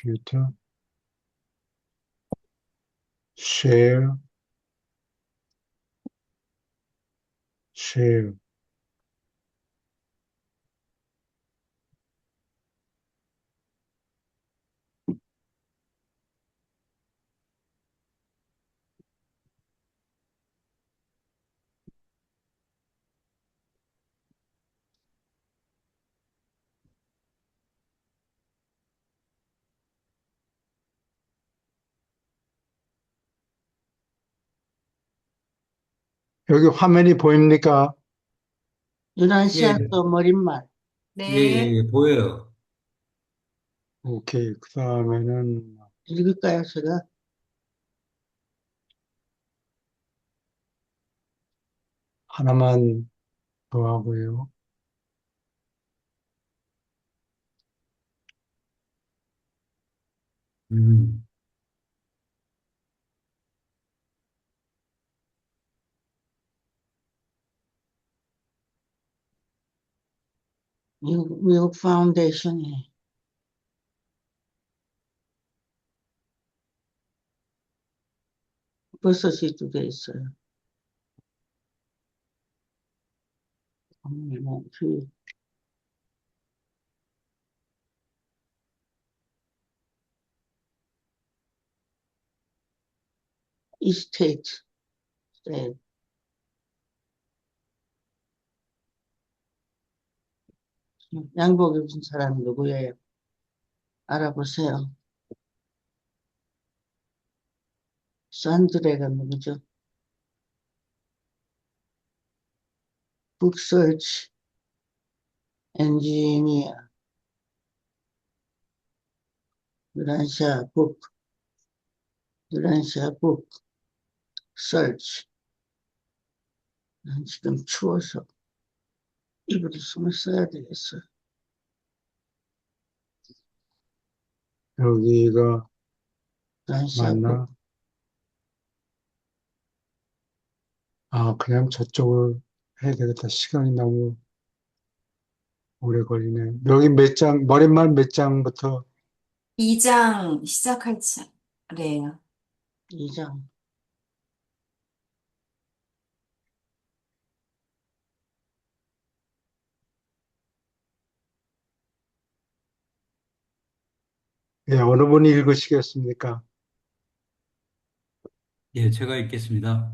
contribute, share, share. 여기 화면이 보입니까? 유난 예, 씨야 또 머릿말. 예, 예, 네. 예, 보여요. 오케이. 그 다음에는 읽을까요, 제가? 하나만 더 하고요. 음, 미국 파운데이션이 버섯이 두 개 있어요. 그 이스테이트, 스테이트. 양복 입은 사람이 누구예요? 알아보세요. 산드레가 누구죠? 북서치 엔지니어, 유란시아 북, 유란시아 북, 서치. 난 지금 추워서 이불을 숨을 써야 되겠어요. 여기가 유란시아 북. 맞나? 아, 그냥 저쪽을 해야 되겠다. 시간이 너무 오래 걸리네. 여기 몇 장, 머릿말 몇 장부터, 2장 시작할 차례예요. 2장. 예, 어느 분이 읽으시겠습니까? 예, 제가 읽겠습니다.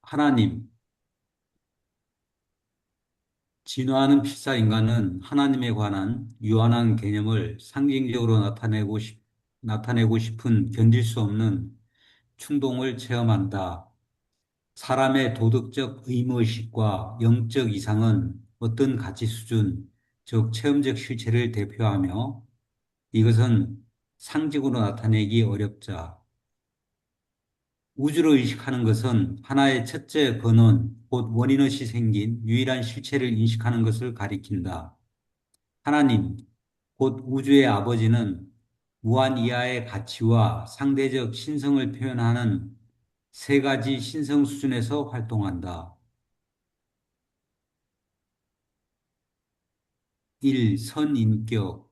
하나님, 진화하는 필사인간은 하나님에 관한 유한한 개념을 상징적으로 나타내고 싶은 견딜 수 없는 충동을 체험한다. 사람의 도덕적 의무의식과 영적 이상은 어떤 가치 수준, 즉 체험적 실체를 대표하며 이것은 상징으로 나타내기 어렵자. 우주를 의식하는 것은 하나의 첫째 근원, 곧 원인의식이 생긴 유일한 실체를 인식하는 것을 가리킨다. 하나님, 곧 우주의 아버지는 무한 이하의 가치와 상대적 신성을 표현하는 세 가지 신성 수준에서 활동한다. 1. 선인격,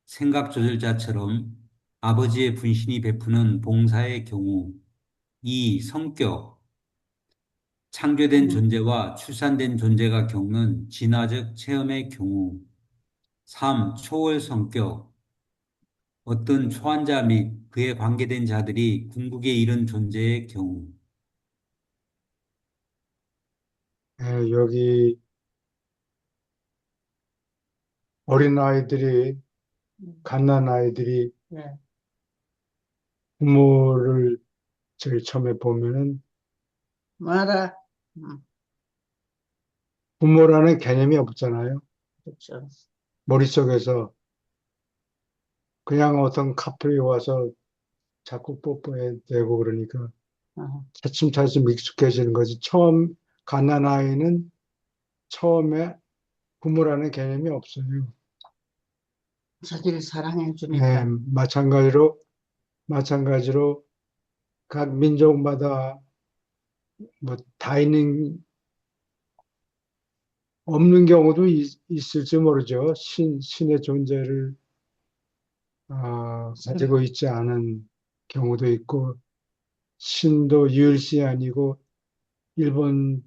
생각 조절자처럼 아버지의 분신이 베푸는 봉사의 경우. 2. 성격, 창조된 음, 존재와 출산된 존재가 겪는 진화적 체험의 경우. 3. 초월 성격, 어떤 초환자 및 그에 관계된 자들이 궁극에 이른 존재의 경우. 예, 여기 어린아이들이, 갓난아이들이 네. 부모를 제일 처음에 보면은 마라. 부모라는 개념이 없잖아요. 그렇죠. 머릿속에서 그냥 어떤 커플이 와서 자꾸 뽀뽀해 대고 그러니까 어, 차츰차츰 익숙해지는 거지. 처음 갓난아이는 처음에 부모라는 개념이 없어요. 자기를 사랑해 예, 주니까. 마찬가지로 각 민족마다 뭐 다있는 없는 경우도 있을지 모르죠. 신의 존재를 가지고 있지 않은 경우도 있고, 신도 유일시 아니고 일본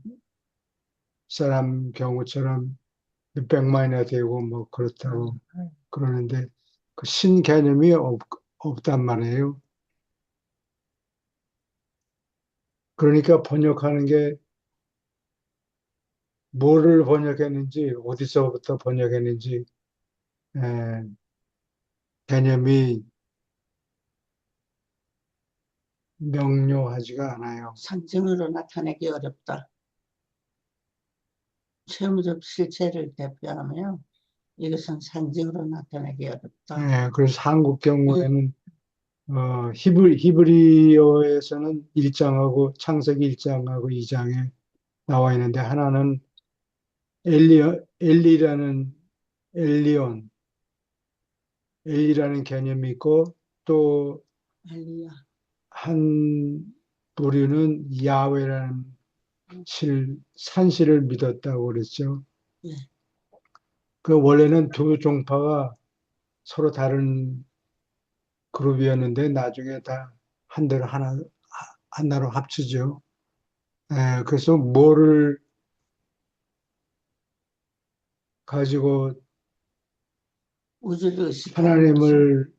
사람 경우처럼 몇백만이나 되고 뭐 그렇다고 그러는데 그 신 개념이 없단 말이에요. 그러니까 번역하는 게 뭐를 번역했는지 어디서부터 번역했는지 에, 개념이 명료하지가 않아요. 상징으로 나타내기 어렵다. 채무적 실체를 대표하며 이것은 상징으로 나타내기 어렵다. 그래서 한국 예, 경우에는 히브리어에서는 1장하고 창세기 1장하고 2장에 나와 있는데 하나는 엘리라는 엘리온, 엘리라는 개념이 있고 또 엘리야. 한 부류는 야훼라는 산시를 믿었다고 그랬죠. 예, 그 원래는 두 종파가 서로 다른 그룹이었는데 나중에 다 한대로 하나로 합치죠. 그래서 뭐를 가지고 우주를 의식하는 것은 하나님을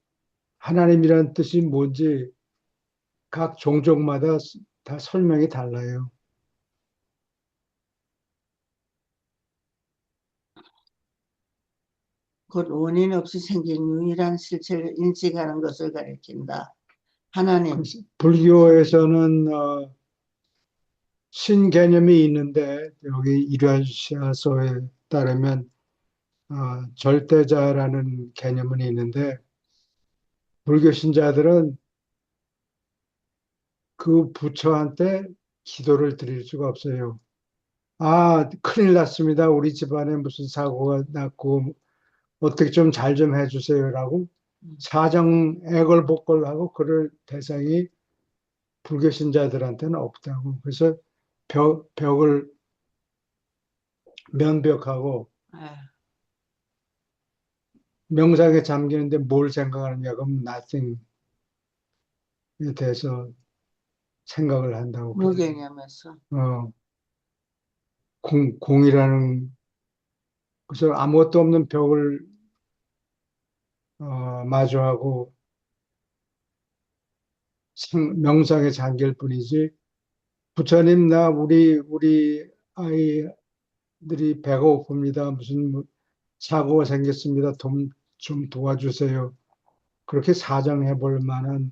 하나님이란 뜻이 뭔지 각 종족마다 다 설명이 달라요. 곧 원인 없이 생긴 유일한 실체를 인식하는 것을 가리킨다. 하나님, 그래서 불교에서는 신 개념이 있는데 여기 일화시아서에 따르면 절대자라는 개념은 있는데 불교 신자들은 그 부처한테 기도를 드릴 수가 없어요. 큰일 났습니다. 우리 집안에 무슨 사고가 났고 어떻게 좀 잘 좀 해주세요라고 사정 애걸복걸하고 그럴 대상이 불교 신자들한테는 없다고. 그래서 벽을 면벽하고 예, 명상에 잠기는데 뭘 생각하느냐 그러면 nothing에 대해서 생각을 한다고 그래요. 무개념에서 어, 공이라는 그래서 아무것도 없는 벽을 마주하고 명상에 잠길 뿐이지 부처님 나 우리 아이들이 배가 고픕니다. 무슨 뭐 사고가 생겼습니다. 좀 도와주세요. 그렇게 사정해 볼 만한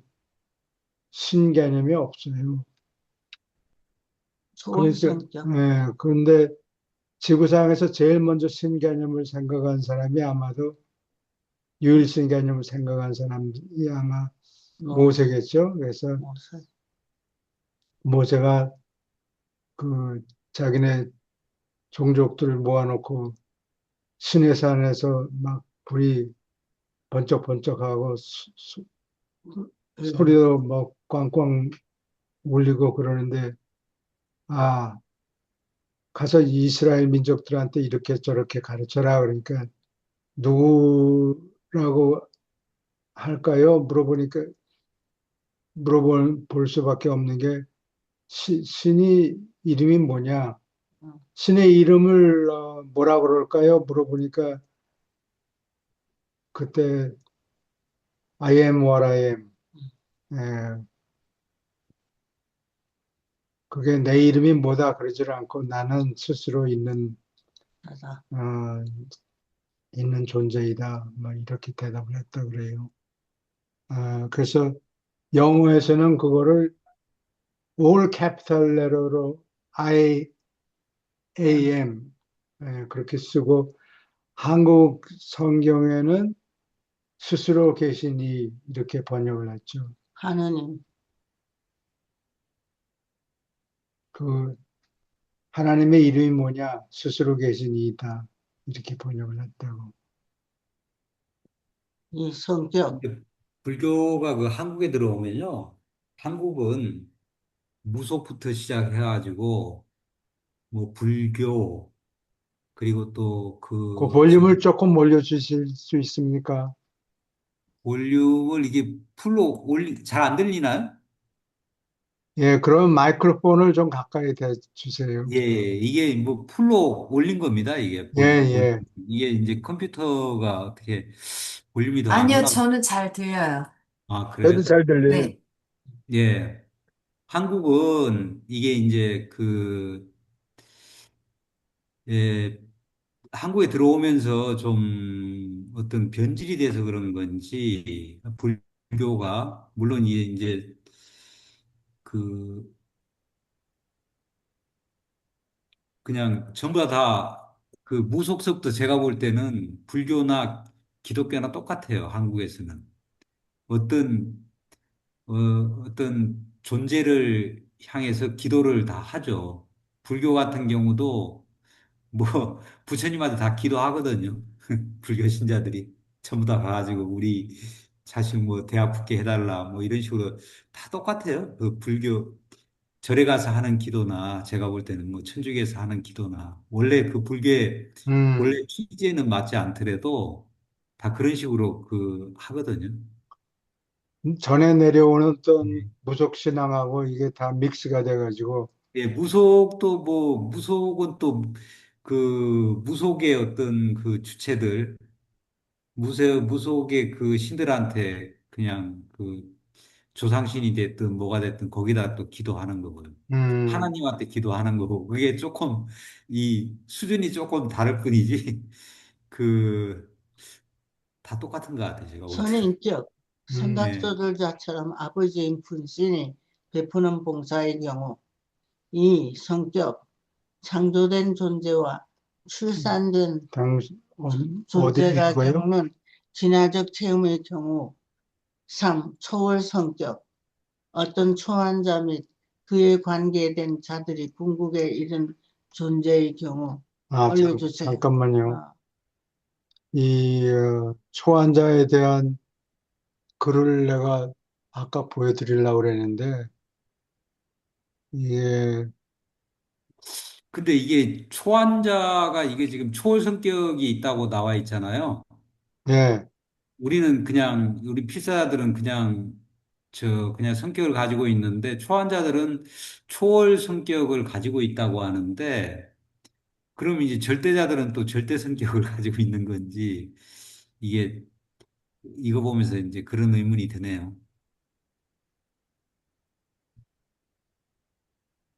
신개념이 없어요. 좋은 그러니까, 성격, 그런데 지구상에서 제일 먼저 신개념을 생각한 사람이 아마도 유일신개념을 생각한 사람이 아마 모세, 모세겠죠. 그래서 모세. 모세가 그 자기네 종족들을 모아놓고 시내산에서 막 불이 번쩍번쩍하고 예, 소리도 막 꽝꽝 울리고 그러는데 아 가서 이스라엘 민족들한테 이렇게 저렇게 가르쳐라 그러니까 누구라고 할까요? 물어볼 수밖에 없는 게 신이 이름이 뭐냐? 어, 신의 이름을 뭐라 그럴까요? 물어보니까 그때 I am what I am. 예, 그게 내 이름이 뭐다 그러질 않고 나는 스스로 하다. 어, 있는 존재이다. 뭐 이렇게 대답을 했다 그래요. 그래서 영어에서는 그거를 all capital letter로 I 예, am 그렇게 쓰고 한국 성경에는 스스로 계시니 이렇게 번역을 했죠. 하느님, 그 하나님의 이름이 뭐냐? 스스로 계시니이다. 이렇게 번역을 했다고. 이 성격, 근데 불교가 그 한국에 들어오면요. 한국은 무속부터 시작해가지고 뭐 불교 그리고 또 그 그 볼륨을 조금 올려주실 수 있습니까? 볼륨을 이게 풀로 잘 안 들리나요? 예, 그럼 마이크로폰을 좀 가까이 대주세요. 예, 이게 뭐 풀로 올린 겁니다. 이게 예, 예. 이게 이제 컴퓨터가 어떻게 볼륨이 더 안 아니요, 올라가. 저는 잘 들려요. 아, 저도 그래요? 잘 들려요. 네. 예. 한국은 이게 이제 예, 한국에 들어오면서 좀 어떤 변질이 돼서 그런 건지, 불교가, 물론 이제 그, 그냥 전부 다 그 무속서부터 제가 볼 때는 불교나 기독교나 똑같아요, 한국에서는. 어떤, 어떤 존재를 향해서 기도를 다 하죠. 불교 같은 경우도 뭐 부처님한테 다 기도하거든요. 불교 신자들이 전부 다 가가지고 우리 자식 뭐 대학 붙게 해달라 뭐 이런 식으로 다 똑같아요. 그 불교 절에 가서 하는 기도나 제가 볼 때는 뭐 천주교에서 하는 기도나 원래 그 불교의 음, 원래 취지에는 맞지 않더라도 다 그런 식으로 하거든요. 전에 내려오는 어떤 네. 무속 신앙하고 이게 다 믹스가 돼가지고, 예, 무속도 무속은 또 무속의 어떤 그 주체들 무속의 그 신들한테 그냥 조상신이 됐든 뭐가 됐든 거기다 또 기도하는 거고요. 음, 하나님한테 기도하는 거고 그게 조금 이 수준이 조금 다를 뿐이지 그 다 똑같은 것 같아요. 제가 볼 때는. 선인격, 음, 네. 선각서들자처럼 아버지인 분신이 베푸는 봉사의 경우 이 성격, 창조된 존재와 출산된 당, 어디 존재가 읽어요? 겪는 진화적 체험의 경우 3. 초월 성격, 어떤 초환자 및 그에 관계된 자들이 궁극에 이른 존재의 경우 알려주세요. 잠깐만요. 아, 이 초환자에 대한 글을 내가 아까 보여드리려고 그랬는데, 이게, 근데 이게 초환자가 이게 지금 초월 성격이 있다고 나와 있잖아요. 예, 우리는 그냥 우리 필사자들은 그냥 성격을 가지고 있는데 초환자들은 초월 성격을 가지고 있다고 하는데 그럼 이제 절대자들은 또 절대 성격을 가지고 있는 건지 이게 이거 보면서 이제 그런 의문이 드네요.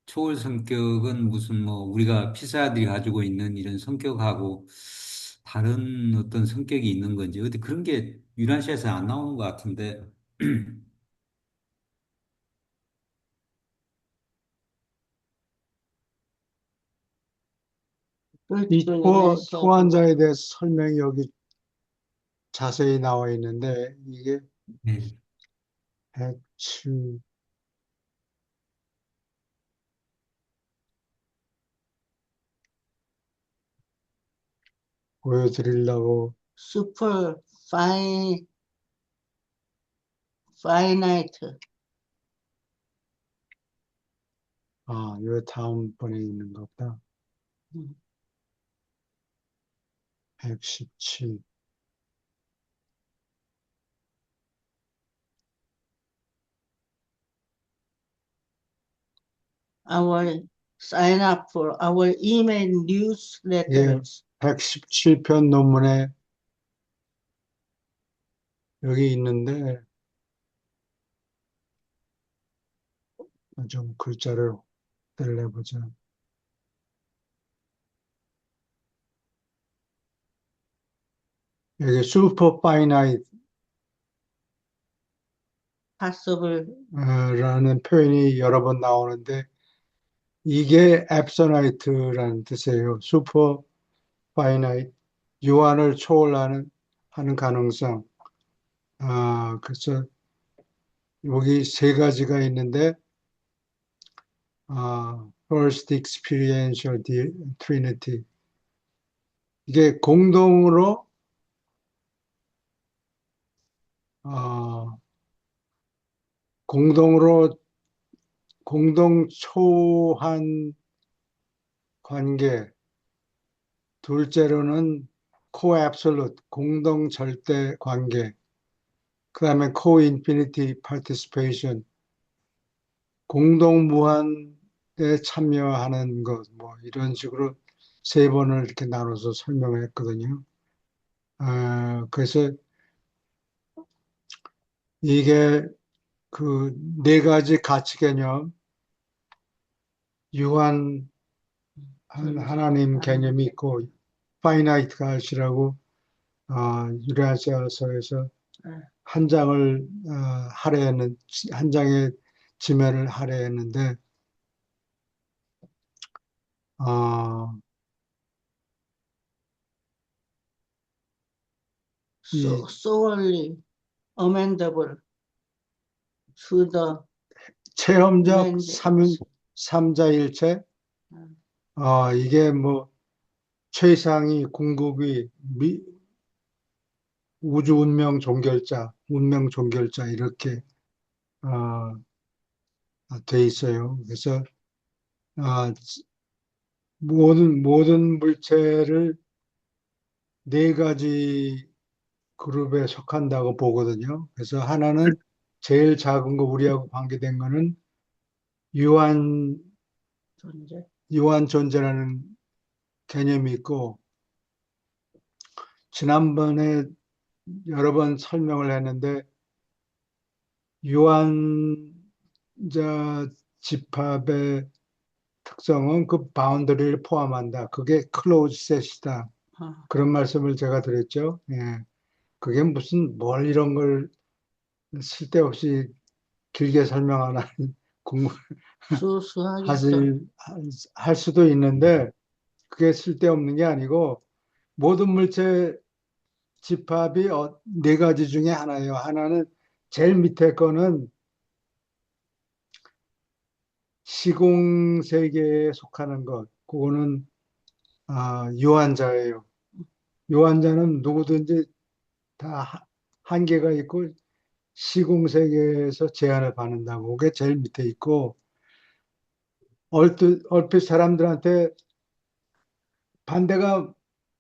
초월 성격은 무슨 뭐 우리가 필사자들이 가지고 있는 이런 성격하고 다른 어떤 성격이 있는 건지 어디 그런 게 유난시에서 안 나오는 것 같은데 이 관련해서 초환자에 대해서 설명이 여기 자세히 나와 있는데, 이게 네. 백칠 보여드리려고, super finite 요 다음번에 있는 것보다, 117. our sign up for our email 예, newsletters. 117편 논문에 여기 있는데, 좀 글자를 떼려보자. 여기 슈퍼 파이나이트 possible 라는 표현이 여러 번 나오는데, 이게 앱서나이트라는 뜻이에요. 슈퍼 파이나이트, 유한을 초월하는 하는 가능성. 그래서 여기 세 가지가 있는데, First Experiential Trinity. 이게 어, 공동으로, 공동 초한 관계. 둘째로는 코앱솔루트, 공동 절대 관계. 그다음에 co-infinity participation, 공동 무한에 참여하는 것, 뭐 이런 식으로 세 번을 이렇게 나눠서 설명을 했거든요. 그래서 이게 그 네 가지 가치 개념, 유한 하나님 개념이 있고, 파이나이트 가시라고 유레아시아서에서 네. 한 장을 할애했는 한 장의 지면을 할애했는데 어, 이 solely amendable to the 체험적 amendments. 삼자일체 음. 이게 뭐 최상위 궁극의 우주 운명 종결자 이렇게 어, 돼 있어요. 그래서 아, 모든 물체를 네 가지 그룹에 속한다고 보거든요. 그래서 하나는 제일 작은 거 우리하고 관계된 거는 유한 존재. 유한 존재라는 개념이 있고 지난번에 여러 번 설명을 했는데 유한자 집합의 특성은 그 바운더리를 포함한다. 그게 클로즈 셋이다. 어, 그런 말씀을 제가 드렸죠. 예. 그게 무슨 뭘 이런 걸 쓸데없이 길게 설명 안 하는 공부 수수하겠어. 할 수도 있는데 그게 쓸데없는 게 아니고 모든 물체 집합이 네 가지 중에 하나예요. 하나는 제일 밑에 거는 시공 세계에 속하는 것. 그거는 유한자예요. 유한자는 누구든지 다 한계가 있고 시공 세계에서 제한을 받는다고. 그게 제일 밑에 있고 얼핏 사람들한테 반대가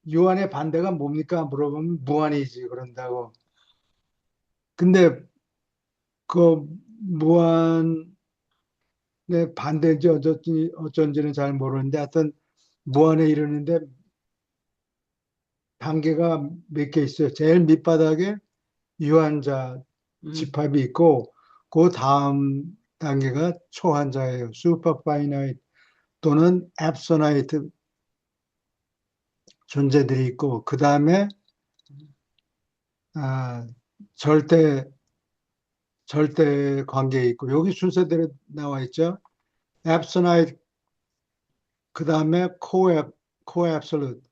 유한의 반대가 뭡니까? 물어보면 무한이지 그런다고. 근데 그 무한의 반대인지 어쩐지는 잘 모르는데 하여튼 무한에 이르는데 단계가 몇 개 있어요. 제일 밑바닥에 유한자 음, 집합이 있고 그 다음 단계가 초한자예요. 슈퍼파이나이트 또는 앱소나이트 존재들이 있고 그 다음에 아, 절대 관계에 있고 여기 순서대로 나와 있죠. 앱소나이트 그 다음에 코앱솔루트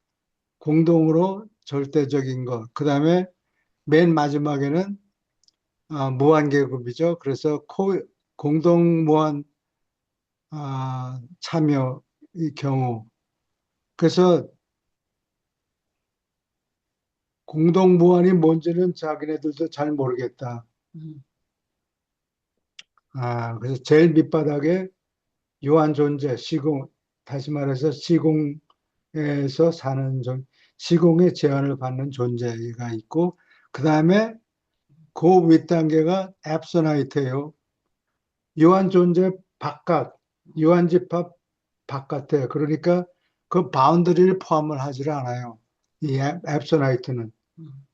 공동으로 절대적인 것. 그 다음에 맨 마지막에는 무한계급이죠. 그래서 공동 무한 참여의 경우. 그래서 공동 무한이 뭔지는 자기네들도 잘 모르겠다. 음, 그래서 제일 밑바닥에 유한 존재, 시공, 다시 말해서 시공에서 사는 시공의 제한을 받는 존재가 있고, 그 다음에 그 윗단계가 앱소나이트예요. 유한 존재 바깥, 유한 집합 바깥에. 그러니까 그 바운더리를 포함을 하질 않아요. 이 앱소나이트는. 음,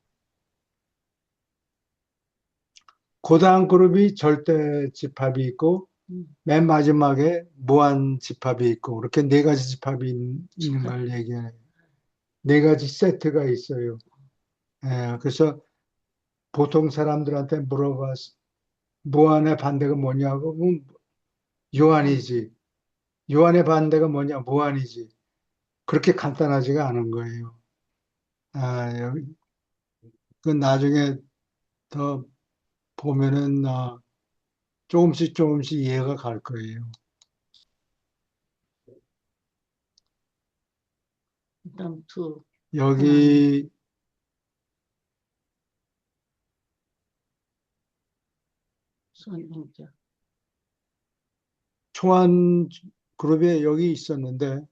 고다음 그룹이 절대 집합이 있고, 음. 맨 마지막에 무한 집합이 있고, 이렇게 네 가지 집합이 있는 걸 얘기해요. 네 가지 세트가 있어요. 그래서 보통 사람들한테 물어봐서 무한의 반대가 뭐냐고, 유한이지. 유한의 반대가 뭐냐, 무한이지. 그렇게 간단하지가 않은 거예요. 여기, 그 나중에 더 보면은, 조금씩 이해가 갈 거예요. 그다음 두 하나님 여기, 선인격. 초안 그룹에 여기 있었는데,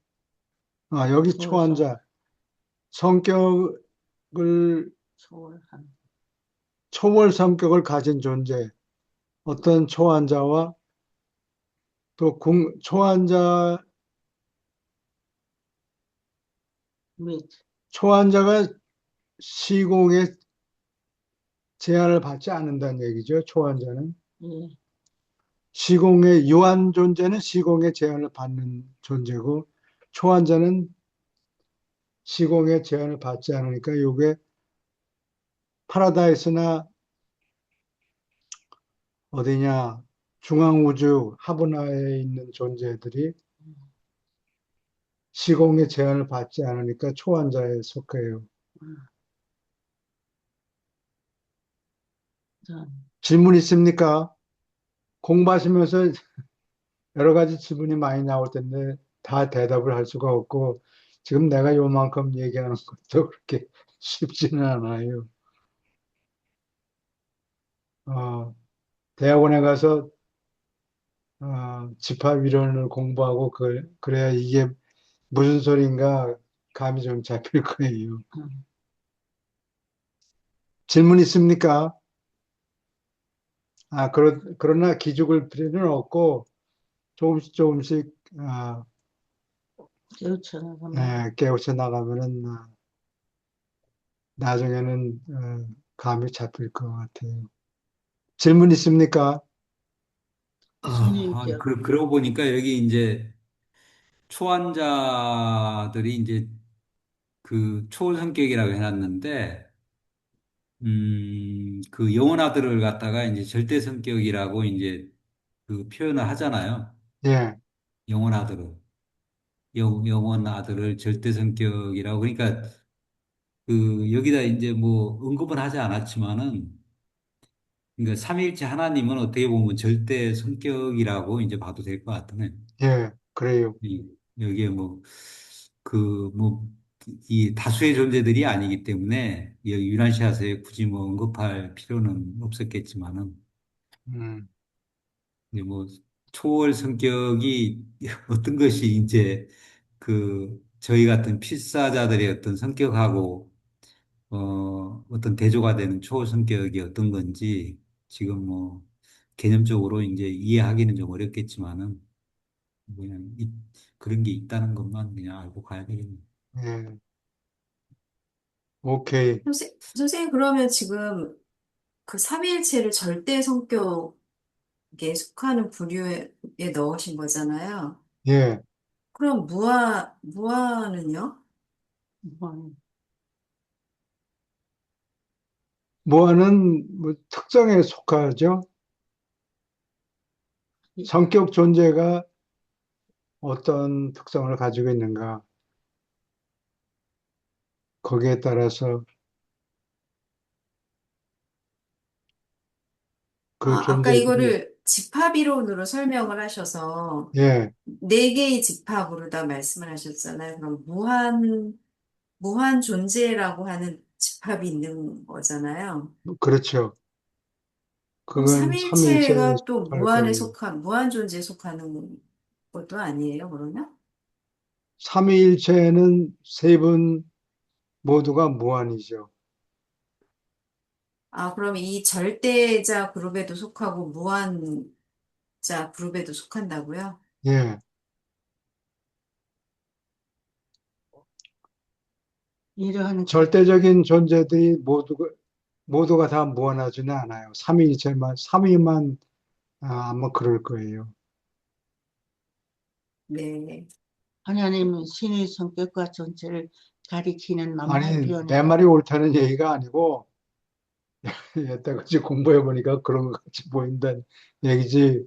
여기 초월성 초안자. 성격을 초월한. 초월 성격을 가진 존재, 어떤 초환자와 또 초환자, 및, 초환자가 시공의 제한을 받지 않는다는 얘기죠. 초환자는. 예, 시공의 유한 존재는 시공의 제한을 받는 존재고, 초환자는 시공의 제한을 받지 않으니까 이게 파라다이스나 어디냐 중앙우주 하브나에 있는 존재들이 시공의 제한을 받지 않으니까 초환자에 속해요. 전, 질문 있습니까? 공부하시면서 여러 가지 질문이 많이 나올 텐데 다 대답을 할 수가 없고 지금 내가 요만큼 얘기하는 것도 그렇게 쉽지는 않아요. 어, 대학원에 가서 집합이론을 공부하고 그래야 이게 무슨 소린가 감이 좀 잡힐 거예요. 음, 질문 있습니까? 그러나 기죽을 필요는 없고 조금씩 조금씩 깨우쳐 나가면, 깨우쳐 나가면은 나중에는 감이 잡힐 것 같아요. 질문 있습니까? 신인격, 그러고 보니까 여기 이제 초환자들이 이제 그 초월 성격이라고 해놨는데, 그 영혼아들을 갖다가 이제 절대 성격이라고 이제 그 표현을 하잖아요. 예, 영혼아들을. 영혼아들을 절대 성격이라고. 그러니까 그 여기다 이제 뭐 언급은 하지 않았지만은, 그러니까 삼위일체 하나님은 어떻게 보면 절대 성격이라고 이제 봐도 될 것 같네. 예, 그래요. 여기에 뭐, 그, 뭐, 이 다수의 존재들이 아니기 때문에 여기 유난시아서에 굳이 뭐 언급할 필요는 없었겠지만은, 음, 이제 뭐, 초월 성격이 어떤 것이 이제 그, 저희 같은 필사자들의 어떤 성격하고, 어떤 대조가 되는 초월 성격이 어떤 건지 지금 뭐, 개념적으로 이제 이해하기는 좀 어렵겠지만은, 그냥 그런 게 있다는 것만 그냥 알고 가야 되겠네. 예, 오케이. 선생님, 그러면 지금 그 삼위일체를 절대 성격에 속하는 부류에 넣으신 거잖아요. 예, 그럼 무아는요? 뭐, 무한은 뭐 특성에 속하죠. 성격 존재가 어떤 특성을 가지고 있는가, 거기에 따라서 그 아까 존재들이, 이거를 집합이론으로 설명을 하셔서 예, 네 개의 집합으로 다 말씀을 하셨잖아요. 그럼 무한 존재라고 하는 집합이 있는 거잖아요. 그렇죠. 그럼 그건 삼위일체에 삼위일체가 또 속할 거예요. 무한 존재에 속하는 것도 아니에요, 그러면? 삼위일체는 세 분 모두가 무한이죠. 아, 그럼 이 절대자 그룹에도 속하고 무한자 그룹에도 속한다고요? 예, 이러한 절대적인 존재들이 모두가 다 무한하지는 않아요. 삼위만 아마 그럴 거예요. 네. 하나님은 신의 성격과 존재를 가리키는 만말 아니, 내 표현이다. 말이 옳다는 얘기가 아니고, 여태까지 공부해 보니까 그런 것 같이 보인다는 얘기지.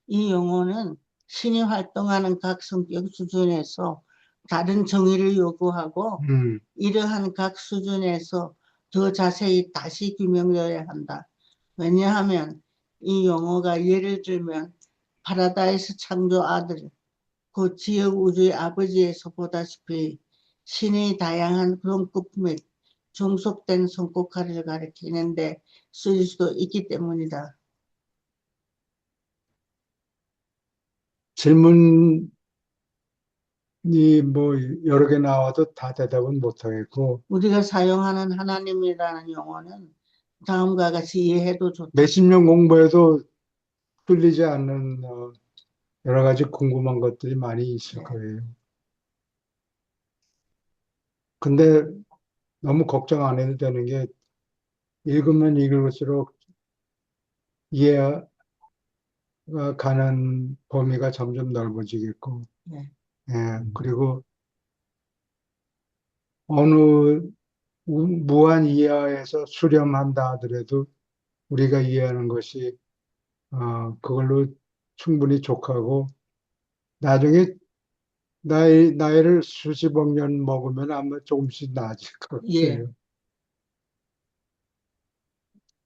이 용어는 신이 활동하는 각 성격 수준에서 다른 정의를 요구하고 음, 이러한 각 수준에서 더 자세히 다시 규명되어야 한다. 왜냐하면 이 용어가 예를 들면 파라다이스 창조 아들, 그 지역 우주의 아버지에서 보다시피 신의 다양한 그룹급 및 종속된 성격화를 가리키는데 쓰일 수도 있기 때문이다. 질문이 뭐 여러 개 나와도 다 대답은 못하겠고 우리가 사용하는 하나님이라는 용어는 다음과 같이 이해해도 좋다. 몇십 년 공부해도 풀리지 않는 여러 가지 궁금한 것들이 많이 있을 네. 거예요. 근데 너무 걱정 안 해도 되는 게 읽으면 읽을수록 이해가 가는 범위가 점점 넓어지겠고, 네. 예, 그리고 어느 무한 이하에서 수렴한다 하더라도 우리가 이해하는 것이 그걸로 충분히 족하고 나중에 나이를 수십억 년 먹으면 아마 조금씩 나아질 것 예. 같아요.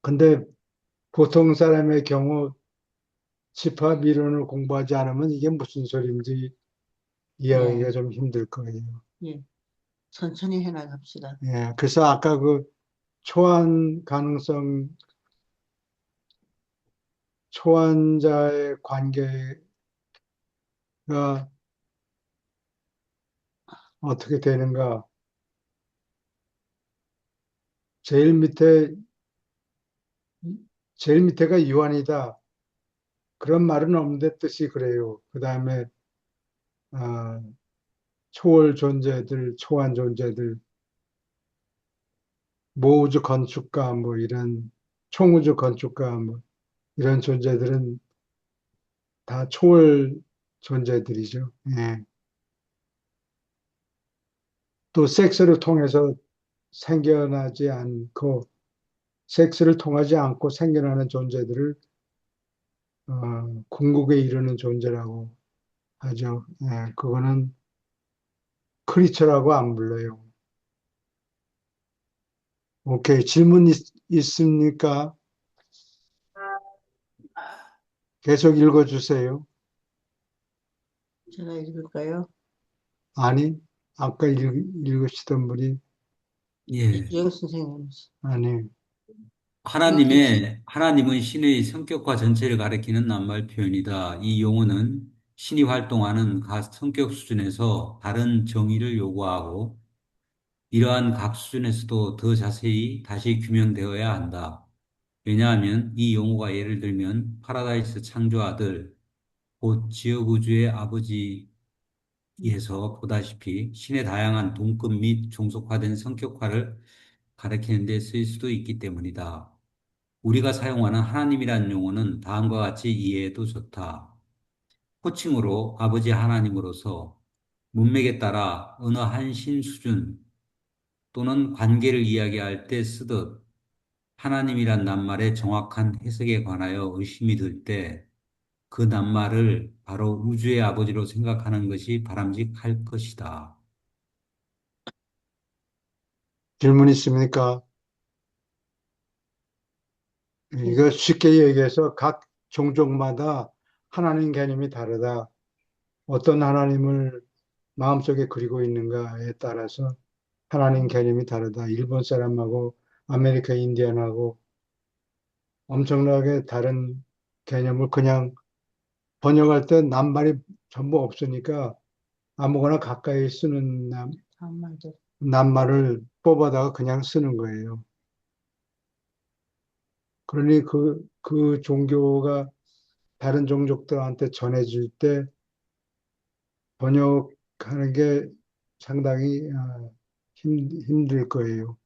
근데 보통 사람의 경우 집합 이론을 공부하지 않으면 이게 무슨 소리인지 이해하기가 예. 좀 힘들 거예요. 예. 천천히 해나갑시다. 예, 그래서 아까 그 초안 가능성, 초안자의 관계가 어떻게 되는가? 제일 밑에, 제일 밑에가 유한이다. 그런 말은 없는데 뜻이 그래요. 그 다음에, 아, 초월 존재들, 초안 존재들, 모우주 건축가, 뭐 이런, 총우주 건축가, 뭐 이런 존재들은 다 초월 존재들이죠. 예. 또 섹스를 통해서 생겨나지 않고, 섹스를 통하지 않고 생겨나는 존재들을 궁극에 이르는 존재라고 하죠. 예, 그거는 크리처라고 안 불러요. 오케이. 질문 있습니까? 계속 읽어주세요. 제가 읽을까요? 아니, 아까 읽으시던 분이, 예. 이주영 선생님. 아니, 하나님은 신의 성격과 전체를 가리키는 낱말 표현이다. 이 용어는 신이 활동하는 각 성격 수준에서 다른 정의를 요구하고 이러한 각 수준에서도 더 자세히 다시 규명되어야 한다. 왜냐하면 이 용어가 예를 들면 파라다이스 창조 아들, 곧 지어구주의 아버지에서 보다시피 신의 다양한 동급 및 종속화된 성격화를 가리키는 데 쓰일 수도 있기 때문이다. 우리가 사용하는 하나님이라는 용어는 다음과 같이 이해해도 좋다. 호칭으로 아버지 하나님으로서 문맥에 따라 어느 한 신 수준 또는 관계를 이야기할 때 쓰듯 하나님이란 낱말의 정확한 해석에 관하여 의심이 들 때 그 낱말을 바로 우주의 아버지로 생각하는 것이 바람직할 것이다. 질문 있습니까? 예. 이거 쉽게 얘기해서 각 종족마다 하나님 개념이 다르다. 어떤 하나님을 마음속에 그리고 있는가에 따라서 하나님 개념이 다르다. 일본 사람하고 아메리카 인디언하고 엄청나게 다른 개념을 그냥 번역할 때 낱말이 전부 없으니까 아무거나 가까이 쓰는 다음 말들. 낱말을 뽑아다가 그냥 쓰는 거예요. 그러니 그 종교가 다른 종족들한테 전해질 때 번역하는 게 상당히 힘들 거예요.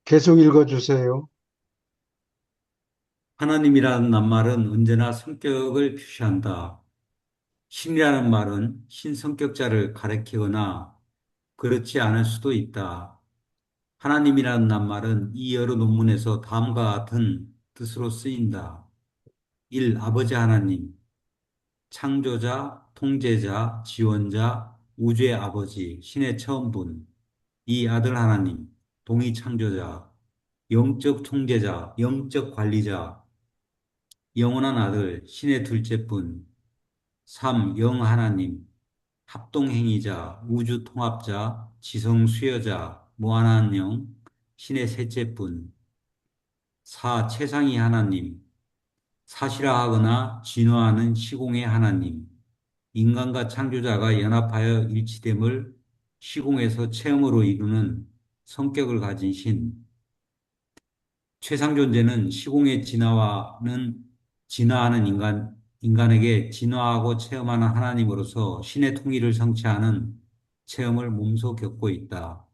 계속 읽어주세요. 하나님이라는 낱말은 언제나 성격을 표시한다. 신이라는 말은 신성격자를 가리키거나 그렇지 않을 수도 있다. 하나님이라는 낱말은 이 여러 논문에서 다음과 같은 뜻으로 쓰인다. 1. 아버지 하나님, 창조자, 통제자, 지원자, 우주의 아버지, 신의 처음분. 2. 아들 하나님, 동의 창조자, 영적 통제자, 영적 관리자, 영원한 아들, 신의 둘째분. 3. 영 하나님, 합동행위자, 우주통합자, 지성수여자, 무한한 영, 신의 셋째분. 4. 최상위 하나님, 사실화하거나 진화하는 시공의 하나님. 인간과 창조자가 연합하여 일치됨을 시공에서 체험으로 이루는 성격을 가진 신. 최상 존재는 시공의 진화하는 인간에게 진화하고 체험하는 하나님으로서 신의 통일을 성취하는 체험을 몸소 겪고 있다.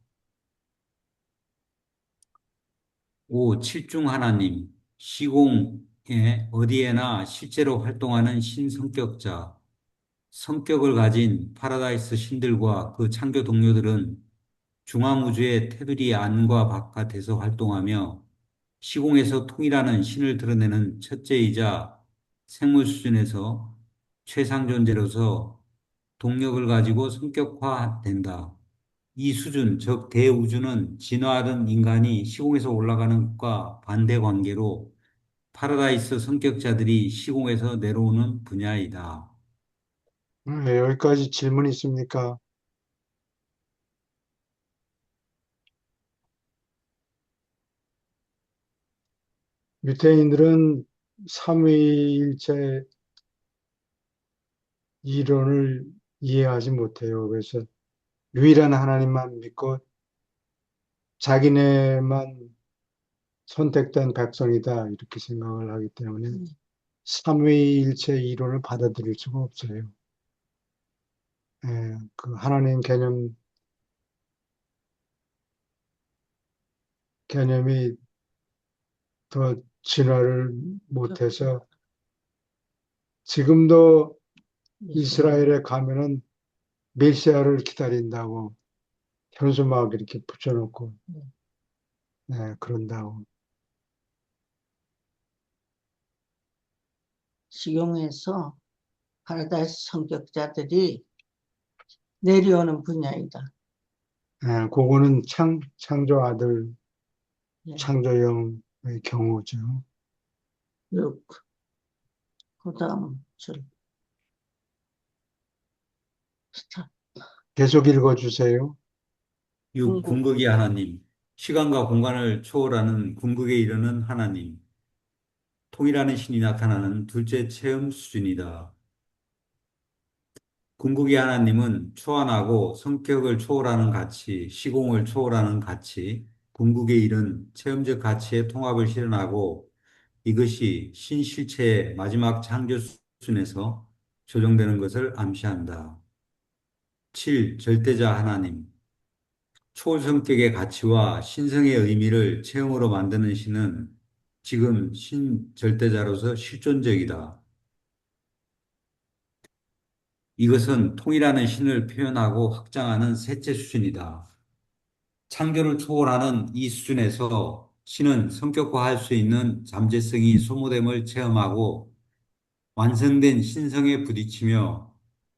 5. 칠중 하나님, 시공에 어디에나 실제로 활동하는 신성격자, 성격을 가진 파라다이스 신들과 그 창조 동료들은 중앙우주의 테두리 안과 바깥에서 활동하며 시공에서 통일하는 신을 드러내는 첫째이자 생물 수준에서 최상 존재로서 동력을 가지고 성격화된다. 이 수준, 즉 대우주는 진화하던 인간이 시공에서 올라가는 것과 반대 관계로 파라다이스 성격자들이 시공에서 내려오는 분야이다. 네, 여기까지 질문 있습니까? 유태인들은 삼위일체 이론을 이해하지 못해요. 그래서 유일한 하나님만 믿고 자기네만 선택된 백성이다 이렇게 생각을 하기 때문에 삼위일체 이론을 받아들일 수가 없어요. 예, 그 하나님 개념이 더 진화를 못해서 지금도 이스라엘에 가면은 메시아를 기다린다고 현수막 이렇게 붙여놓고 네, 그런다고. 식용에서 파라다이스 성격자들이 내려오는 분야이다. 예, 그거는 창조 아들, 예. 창조형의 경우죠. 6. 그 다음 줄. 스탑. 계속 읽어주세요. 6. 궁극의 하나님, 시간과 공간을 초월하는 궁극에 이르는 하나님, 통일하는 신이 나타나는 둘째 체험 수준이다. 궁극의 하나님은 초안하고 성격을 초월하는 가치, 시공을 초월하는 가치, 궁극에 이른 체험적 가치의 통합을 실현하고 이것이 신실체의 마지막 창조 수준에서 조정되는 것을 암시한다. 7. 절대자 하나님. 초성격의 가치와 신성의 의미를 체험으로 만드는 신은 지금 신절대자로서 실존적이다. 이것은 통일하는 신을 표현하고 확장하는 셋째 수준이다. 창조를 초월하는 이 수준에서 신은 성격화할 수 있는 잠재성이 소모됨을 체험하고 완성된 신성에 부딪히며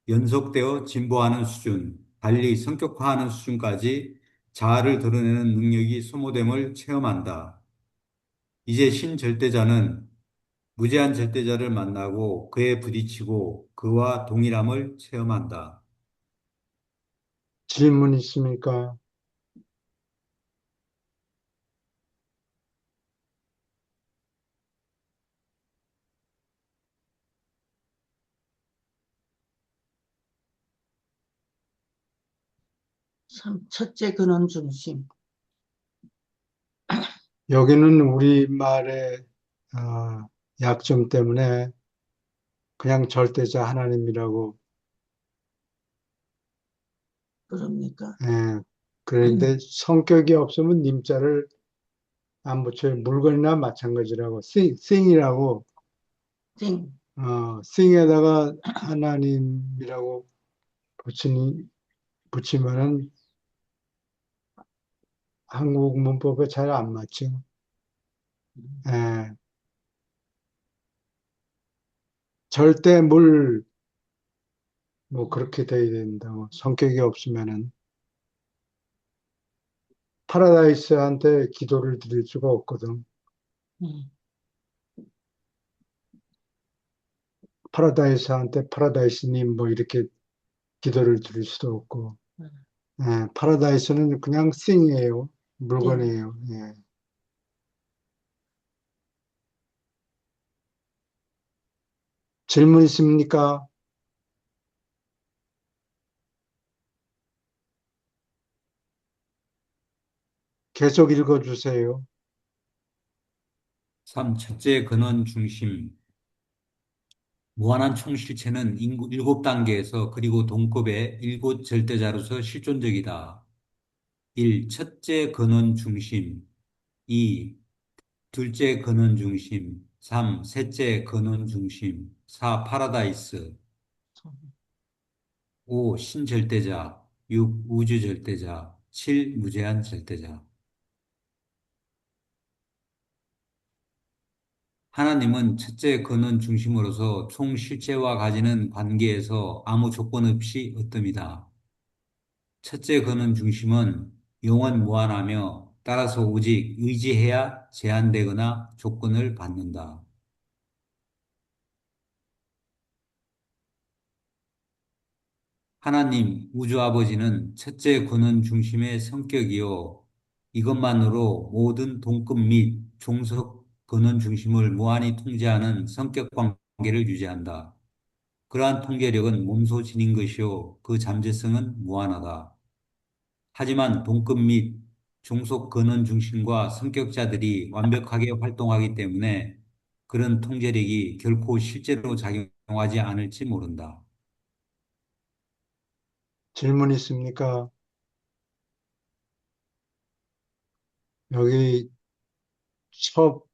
연속되어 진보하는 수준, 달리 성격화하는 수준까지 자아를 드러내는 능력이 소모됨을 체험한다. 이제 신절대자는 무제한 절대자를 만나고 그에 부딪히고 그와 동일함을 체험한다. 질문 있습니까? 첫째 근원 중심. 여기는 우리말의 약점 때문에 그냥 절대자 하나님이라고 그럽니까? 예, 그런데 성격이 없으면 님자를 안 붙여요. 물건이나 마찬가지라고 thing이라고 띵. thing에다가 하나님이라고 붙이면은 한국 문법에 잘 안 맞죠. 예, 절대 물 뭐 그렇게 돼야 된다고 성격이 없으면은 파라다이스한테 기도를 드릴 수가 없거든. 음. 파라다이스한테 파라다이스님 뭐 이렇게 기도를 드릴 수도 없고, 예, 파라다이스는 그냥 thing이에요. 띵. 물건이에요. 예. 질문 있습니까? 계속 읽어주세요. 3. 첫째 근원 중심. 무한한 총실체는 일곱 단계에서 그리고 동급의 일곱 절대자로서 실존적이다. 1. 첫째 근원 중심. 2. 둘째 근원 중심. 3. 셋째 근원 중심. 4. 파라다이스. 5. 신절대자. 6. 우주절대자. 7. 무제한 절대자. 하나님은 첫째 근원 중심으로서 총 실체와 가지는 관계에서 아무 조건 없이 어뜸이다. 첫째 근원 중심은 영원 무한하며 따라서 오직 의지해야 제한되거나 조건을 받는다. 하나님, 우주 아버지는 첫째 근원 중심의 성격이요. 이것만으로 모든 동급 및 종속 근원 중심을 무한히 통제하는 성격 관계를 유지한다. 그러한 통제력은 몸소 지닌 것이요. 그 잠재성은 무한하다. 하지만 동급 및 종속 근원 중심과 성격자들이 완벽하게 활동하기 때문에 그런 통제력이 결코 실제로 작용하지 않을지 모른다. 질문 있습니까? 여기 첫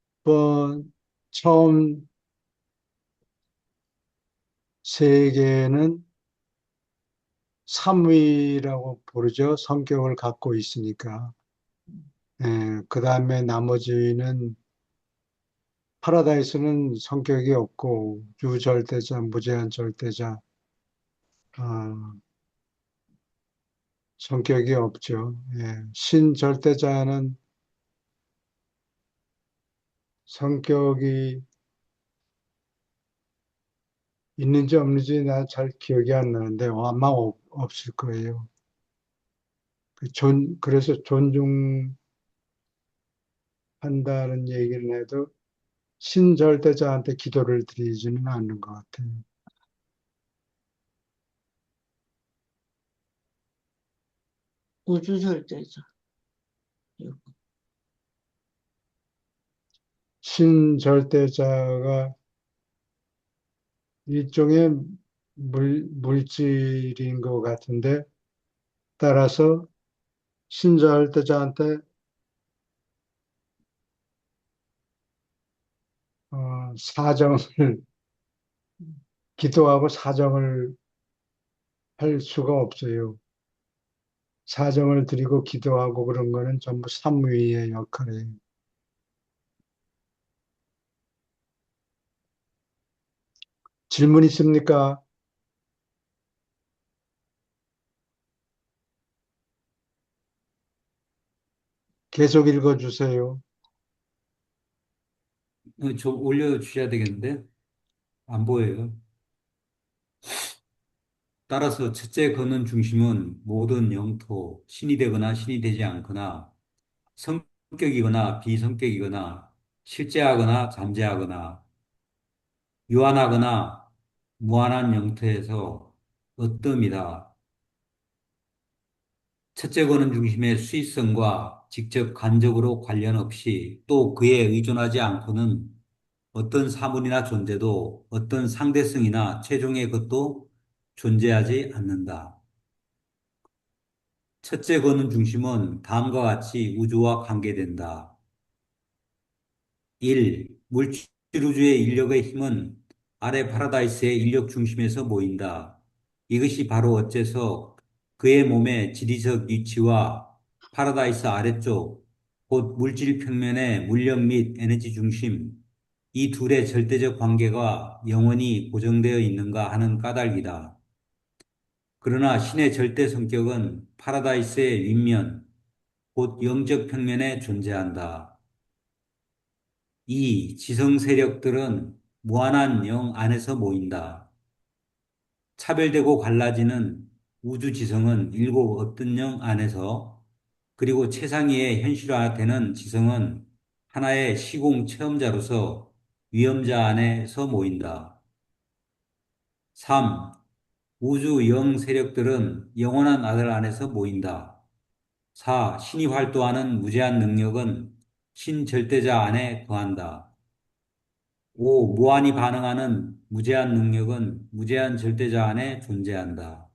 처음 세 개는 삼위라고 부르죠. 성격을 갖고 있으니까. 그 다음에 나머지는 파라다이스는 성격이 없고 유절대자, 무제한 절대자, 어, 성격이 없죠. 신절대자는 성격이 있는지 없는지 나 잘 기억이 안 나는데 아마 없을 거예요. 그래서 존중한다는 얘기를 해도 신절대자한테 기도를 드리지는 않는 것 같아요. 우주절대죠. 신절대자가 일종의 물질인 것 같은데, 따라서 신절대자한테 사정을, 기도하고 사정을 할 수가 없어요. 사정을 드리고 기도하고 그런 거는 전부 삼위의 역할이에요. 질문 있습니까? 계속 읽어주세요. 저 올려주셔야 되겠는데? 안 보여요. 따라서 첫째 근원 중심은 모든 영토, 신이 되거나 신이 되지 않거나 성격이거나 비성격이거나 실제하거나 잠재하거나 유한하거나 무한한 영토에서 어뜸이다. 첫째 권은 중심의 수익성과 직접 간접으로 관련 없이 또 그에 의존하지 않고는 어떤 사물이나 존재도 어떤 상대성이나 최종의 것도 존재하지 않는다. 첫째 권은 중심은 다음과 같이 우주와 관계된다. 1. 물질우주의 인력의 힘은 아래 파라다이스의 인력 중심에서 모인다. 이것이 바로 어째서 그의 몸의 지리적 위치와 파라다이스 아래쪽, 곧 물질 평면의 물력 및 에너지 중심, 이 둘의 절대적 관계가 영원히 고정되어 있는가 하는 까닭이다. 그러나 신의 절대 성격은 파라다이스의 윗면, 곧 영적 평면에 존재한다. 이 지성 세력들은 무한한 영 안에서 모인다. 차별되고 갈라지는 우주 지성은 일곱 어떤 영 안에서, 그리고 최상위의 현실화되는 지성은 하나의 시공 체험자로서 위험자 안에서 모인다. 3. 우주 영 세력들은 영원한 아들 안에서 모인다. 4. 신이 활동하는 무제한 능력은 신절대자 안에 거한다. 5. 무한히 반응하는 무제한 능력은 무제한 절대자 안에 존재한다.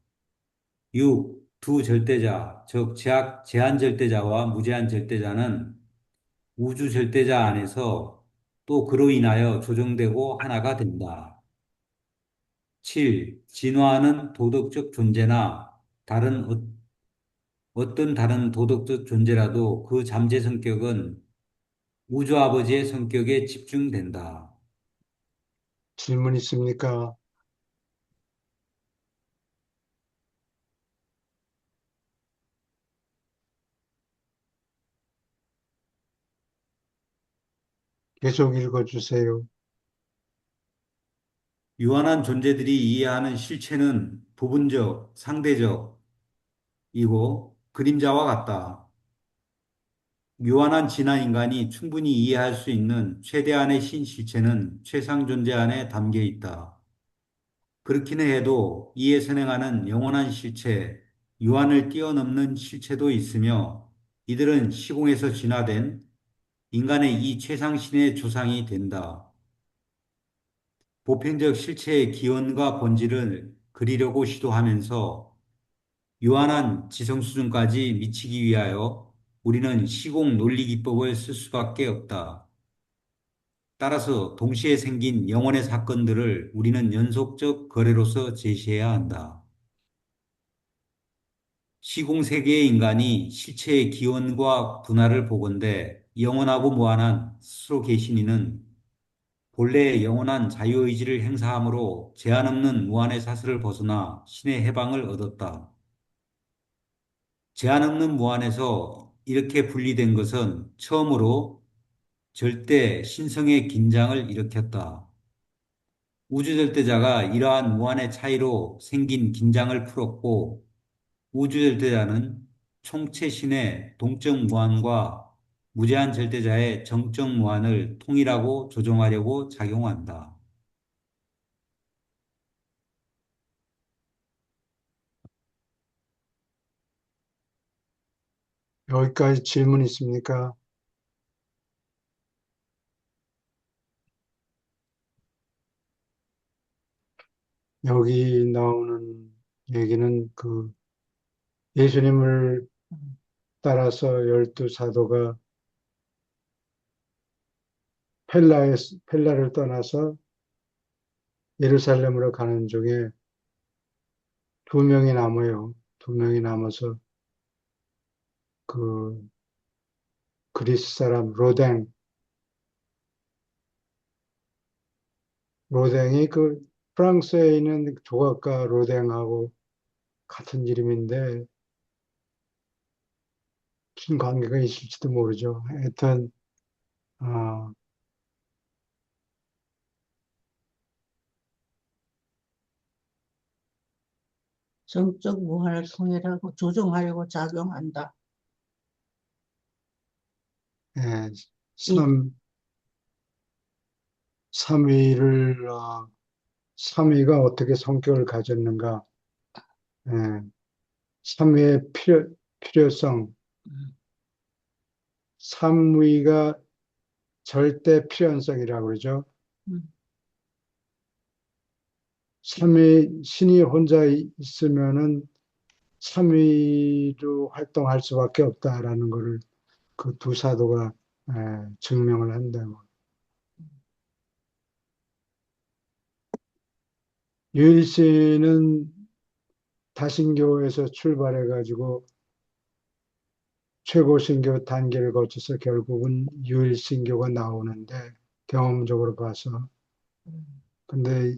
6. 두 절대자, 즉 제한 절대자와 무제한 절대자는 우주 절대자 안에서 또 그로 인하여 조정되고 하나가 된다. 7. 진화하는 도덕적 존재나 어떤 다른 도덕적 존재라도 그 잠재 성격은 우주 아버지의 성격에 집중된다. 질문 있습니까? 계속 읽어주세요. 유한한 존재들이 이해하는 실체는 부분적, 상대적이고 그림자와 같다. 유한한 진화 인간이 충분히 이해할 수 있는 최대한의 신실체는 최상 존재 안에 담겨 있다. 그렇기는 해도 이에 선행하는 영원한 실체, 유한을 뛰어넘는 실체도 있으며 이들은 시공에서 진화된 인간의 이 최상신의 조상이 된다. 보편적 실체의 기원과 본질을 그리려고 시도하면서 유한한 지성 수준까지 미치기 위하여 우리는 시공 논리 기법을 쓸 수밖에 없다. 따라서 동시에 생긴 영혼의 사건들을 우리는 연속적 거래로서 제시해야 한다. 시공세계의 인간이 실체의 기원과 분화를 보건대 영원하고 무한한 스스로 계시니는 본래의 영원한 자유의지를 행사함으로 제한 없는 무한의 사슬을 벗어나 신의 해방을 얻었다. 제한 없는 무한에서 이렇게 분리된 것은 처음으로 절대 신성의 긴장을 일으켰다. 우주절대자가 이러한 무한의 차이로 생긴 긴장을 풀었고 우주절대자는 총체신의 동적 무한과 무제한 절대자의 정적 무한을 통일하고 조정하려고 작용한다. 여기까지 질문 있습니까? 여기 나오는 얘기는 그 예수님을 따라서 12 사도가 펠라를 떠나서 예루살렘으로 가는 중에 2명이 남아요. 2명이 남아서 그 그리스 사람 로댕이 그 프랑스에 있는 조각가 로댕하고 같은 이름인데 무슨 관계가 있을지도 모르죠. 하여튼 어, 정적 무한을 통일하고 조정하려고 작용한다. 예, 이 삼위를 삼위가 어떻게 성격을 가졌는가? 예, 삼위의 필요성, 삼위가 절대 필연성이라고 그러죠. 음, 삼위 신이 혼자 있으면은 삼위로 활동할 수밖에 없다라는 것을 그 2 사도가 증명을 한다고. 유일신은 다신교에서 출발해가지고 최고신교 단계를 거쳐서 결국은 유일신교가 나오는데 경험적으로 봐서. 근데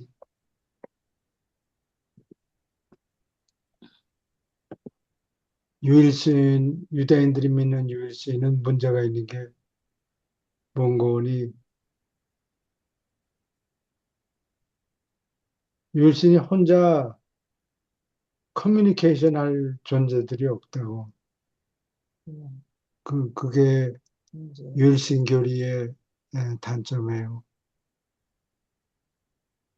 유대인들이 믿는 유일신은 문제가 있는 게 뭔가 하니 유일신이 혼자 커뮤니케이션 할 존재들이 없다고. 음, 그게 이제 유일신교리의 단점이에요.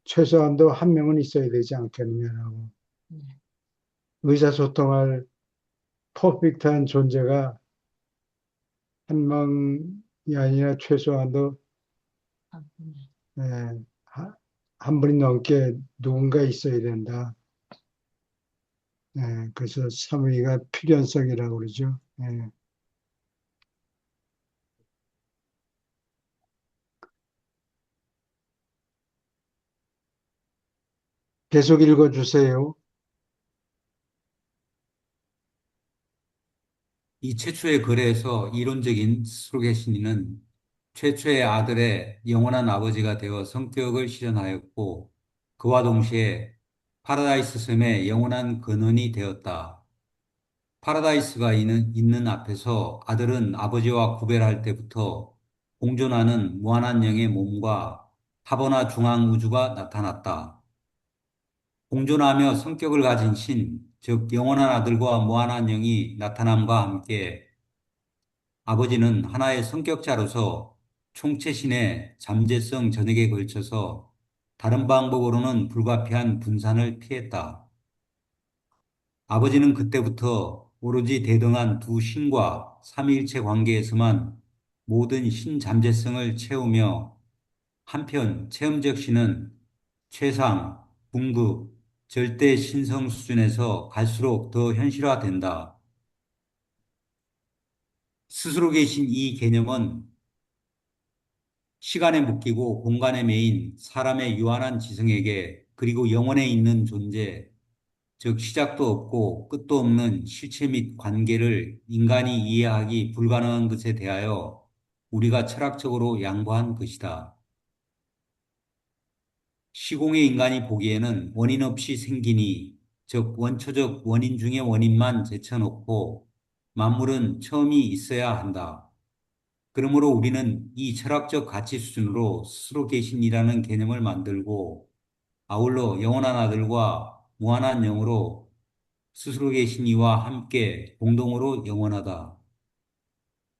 최소한도 한 명은 있어야 되지 않겠느냐라고. 네. 의사소통할 퍼펙트한 존재가 한 명이 아니라 최소한도 예, 하- 한 분이 넘게 누군가 있어야 된다. 그래서 사무이가 필연성이라고 그러죠. 계속 읽어주세요. 이 최초의 거래에서 이론적인 스스로계신이는 최초의 아들의 영원한 아버지가 되어 성격을 실현하였고 그와 동시에 파라다이스 섬의 영원한 근원이 되었다. 파라다이스가 있는 앞에서 아들은 아버지와 구별할 때부터 공존하는 무한한 영의 몸과 하버나 중앙 우주가 나타났다. 공존하며 성격을 가진 신, 즉 영원한 아들과 무한한 영이 나타남과 함께 아버지는 하나의 성격자로서 총체신의 잠재성 전역에 걸쳐서 다른 방법으로는 불가피한 분산을 피했다. 아버지는 그때부터 오로지 대등한 두 신과 삼위일체 관계에서만 모든 신잠재성을 채우며 한편 체험적 신은 최상, 궁극, 절대 신성 수준에서 갈수록 더 현실화된다. 스스로 계신 이 개념은 시간에 묶이고 공간에 매인 사람의 유한한 지성에게 그리고 영혼에 있는 존재, 즉 시작도 없고 끝도 없는 실체 및 관계를 인간이 이해하기 불가능한 것에 대하여 우리가 철학적으로 양보한 것이다. 시공의 인간이 보기에는 원인 없이 생기니, 즉 원초적 원인 중의 원인만 제쳐놓고 만물은 처음이 있어야 한다. 그러므로 우리는 이 철학적 가치 수준으로 스스로 계신이라는 개념을 만들고 아울러 영원한 아들과 무한한 영으로 스스로 계신 이와 함께 공동으로 영원하다.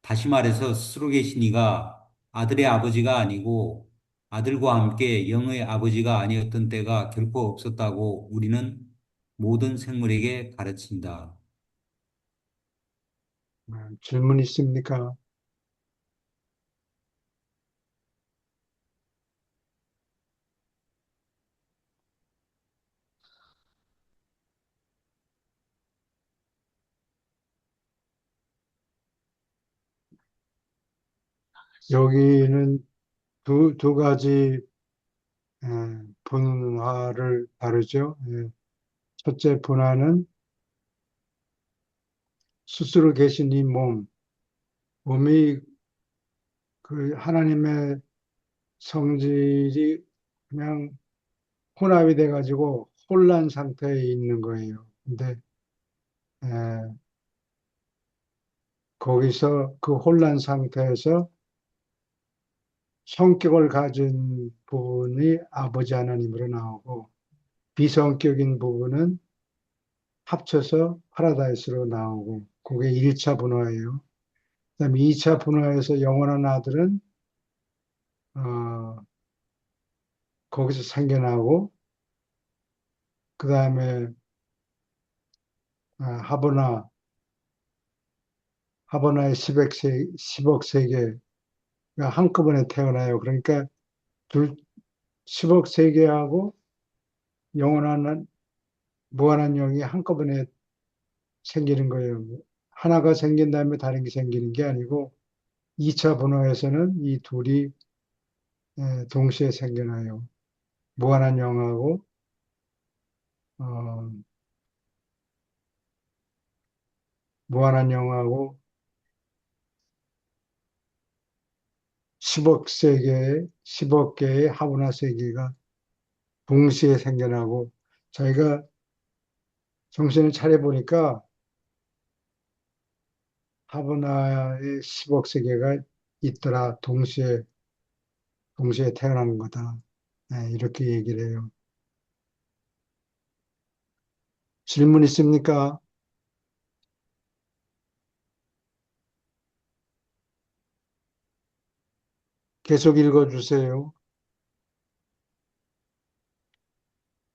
다시 말해서 스스로 계신 이가 아들의 아버지가 아니고 아들과 함께 영의 아버지가 아니었던 때가 결코 없었다고 우리는 모든 생물에게 가르친다. 질문 있습니까? 여기는 두 가지 분화를 다루죠. 첫째 분화는 스스로 계신 이 몸이 그 하나님의 성질이 그냥 혼합이 돼가지고 혼란 상태에 있는 거예요. 근데 에, 거기서 그 혼란 상태에서 성격을 가진 부분이 아버지 하나님으로 나오고 비성격인 부분은 합쳐서 파라다이스로 나오고 그게 1차 분화예요. 그다음에 2차 분화에서 영원한 아들은 어, 거기서 생겨나고 그다음에 하버나 하버나의 10억 세계가 한꺼번에 태어나요. 그러니까 둘 10억 세계하고 영원한 무한한 영이 한꺼번에 생기는 거예요. 하나가 생긴 다음에 다른 게 생기는 게 아니고 2차 분화에서는 이 둘이 동시에 생겨나요. 무한한 영하고 어, 무한한 영하고 10억 개의 하브나 세계가 동시에 생겨나고 저희가 정신을 차려보니까 하브나의 10억 세계가 있더라. 동시에 태어나는 거다. 이렇게 얘기를 해요. 질문 있습니까? 계속 읽어주세요.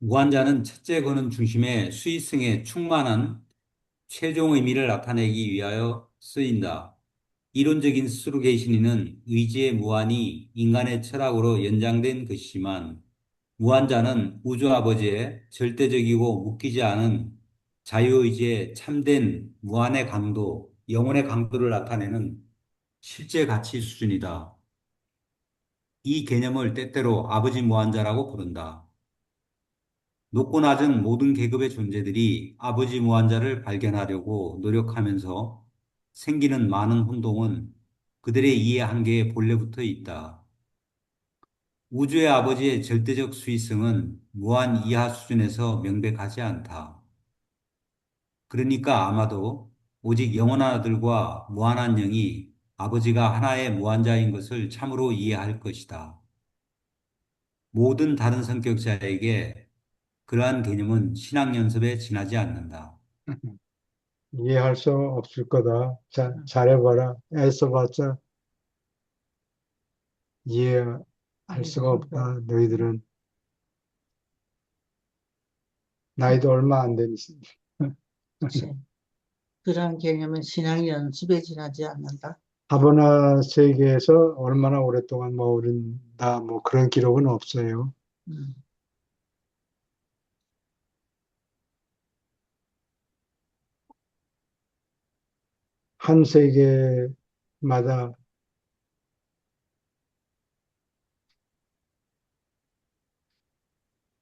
무한자는 첫째 근원 중심의 수위성에 충만한 최종 의미를 나타내기 위하여 쓰인다. 이론적인 스루게이션은 의지의 무한이 인간의 철학으로 연장된 것이지만 무한자는 우주 아버지의 절대적이고 묶이지 않은 자유의지의 참된 무한의 강도, 영혼의 강도를 나타내는 실제 가치 수준이다. 이 개념을 때때로 아버지 무한자라고 부른다. 높고 낮은 모든 계급의 존재들이 아버지 무한자를 발견하려고 노력하면서 생기는 많은 혼동은 그들의 이해 한계에 본래부터 있다. 우주의 아버지의 절대적 수위성은 무한 이하 수준에서 명백하지 않다. 그러니까 아마도 오직 영원한 아들과 무한한 영이 아버지가 하나의 무한자인 것을 참으로 이해할 것이다. 모든 다른 성격자에게 그러한 개념은 신앙 연습에 지나지 않는다. 이해할 수 없을 거다. 잘해봐라. 애써봤자 이해할 수가 없다. 너희들은 나이도 얼마 안 되니. 그치. 그런 개념은 신앙 연습에 지나지 않는다. 하버나 세계에서 얼마나 오랫동안 머무른다, 뭐 그런 기록은 없어요. 음, 한 세계마다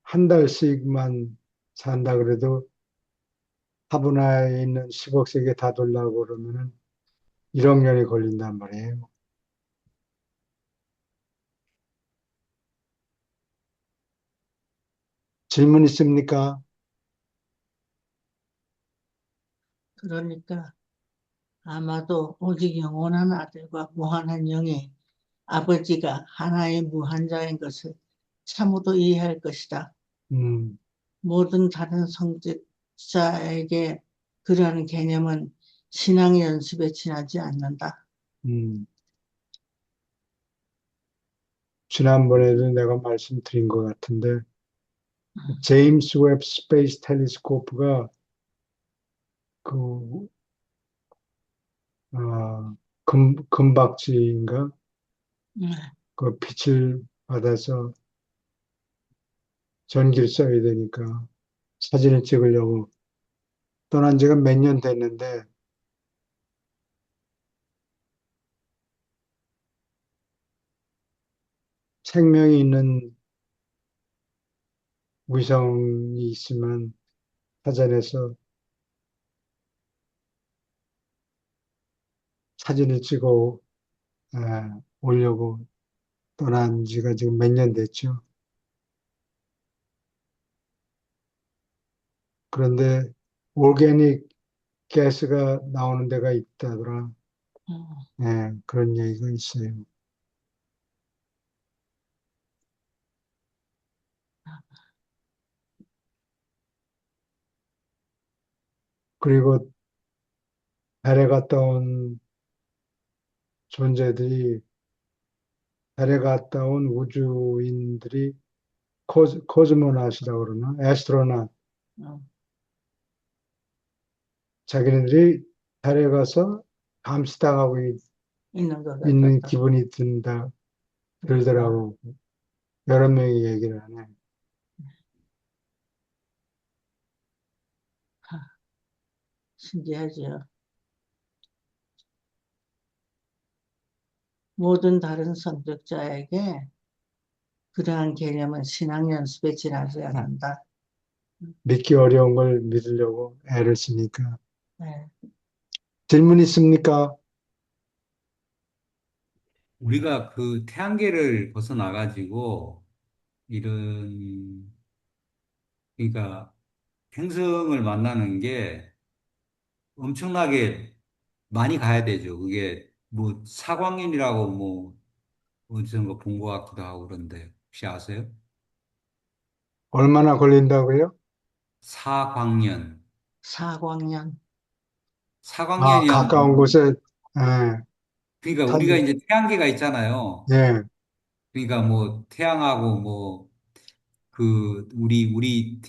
한 달씩만 산다 그래도 하버나에 있는 10억 세계 다 돌라고 그러면은 1억 년이 걸린단 말이에요. 질문 있습니까? 그러니까 아마도 오직 영원한 아들과 무한한 영의 아버지가 하나의 무한자인 것을 참으로 이해할 것이다. 음, 모든 다른 성직자에게 그러한 개념은 신앙 연습에 지나지 않는다. 음. 지난번에도 내가 말씀드린 것 같은데, 제임스 웹 스페이스 텔레스코프가 그, 금박지인가? 음, 그 빛을 받아서 전기를 써야 되니까 사진을 찍으려고 떠난 지가 몇 년 됐는데, 생명이 있는 위성이 있으면 찾아내서 사진을 찍어 오려고 떠난 지가 지금 몇 년 됐죠. 그런데 오르게닉 가스가 나오는 데가 있다더라. 음, 그런 얘기가 있어요. 그리고 달에 갔다 온 존재들이, 달에 갔다 온 우주인들이 코즈모나시라고 그러나? 에스트로나. 음, 자기네들이 달에 가서 감시당하고 있는 것 있는 같다. 기분이 그렇구나. 들더라고. 여러 명이 얘기를 하네. 신기하죠. 모든 다른 성직자에게 그러한 개념은 신앙 연습에 지나지 않는다. 믿기 어려운 걸 믿으려고 애를 쓰니까. 네. 질문 있습니까? 우리가 그 태양계를 벗어나가지고 이런, 그러니까 행성을 만나는 게 엄청나게 많이 가야 되죠. 그게 뭐 사광년이라고 뭐 어디선가 본 것 같기도 하고 그런데 혹시 아세요? 얼마나 걸린다고요? 사광년. 사광년. 가까운 사광년이라면 곳에, 예, 그러니까 우리가 산, 이제 태양계가 있잖아요. 예, 그러니까 뭐 태양하고 뭐 우리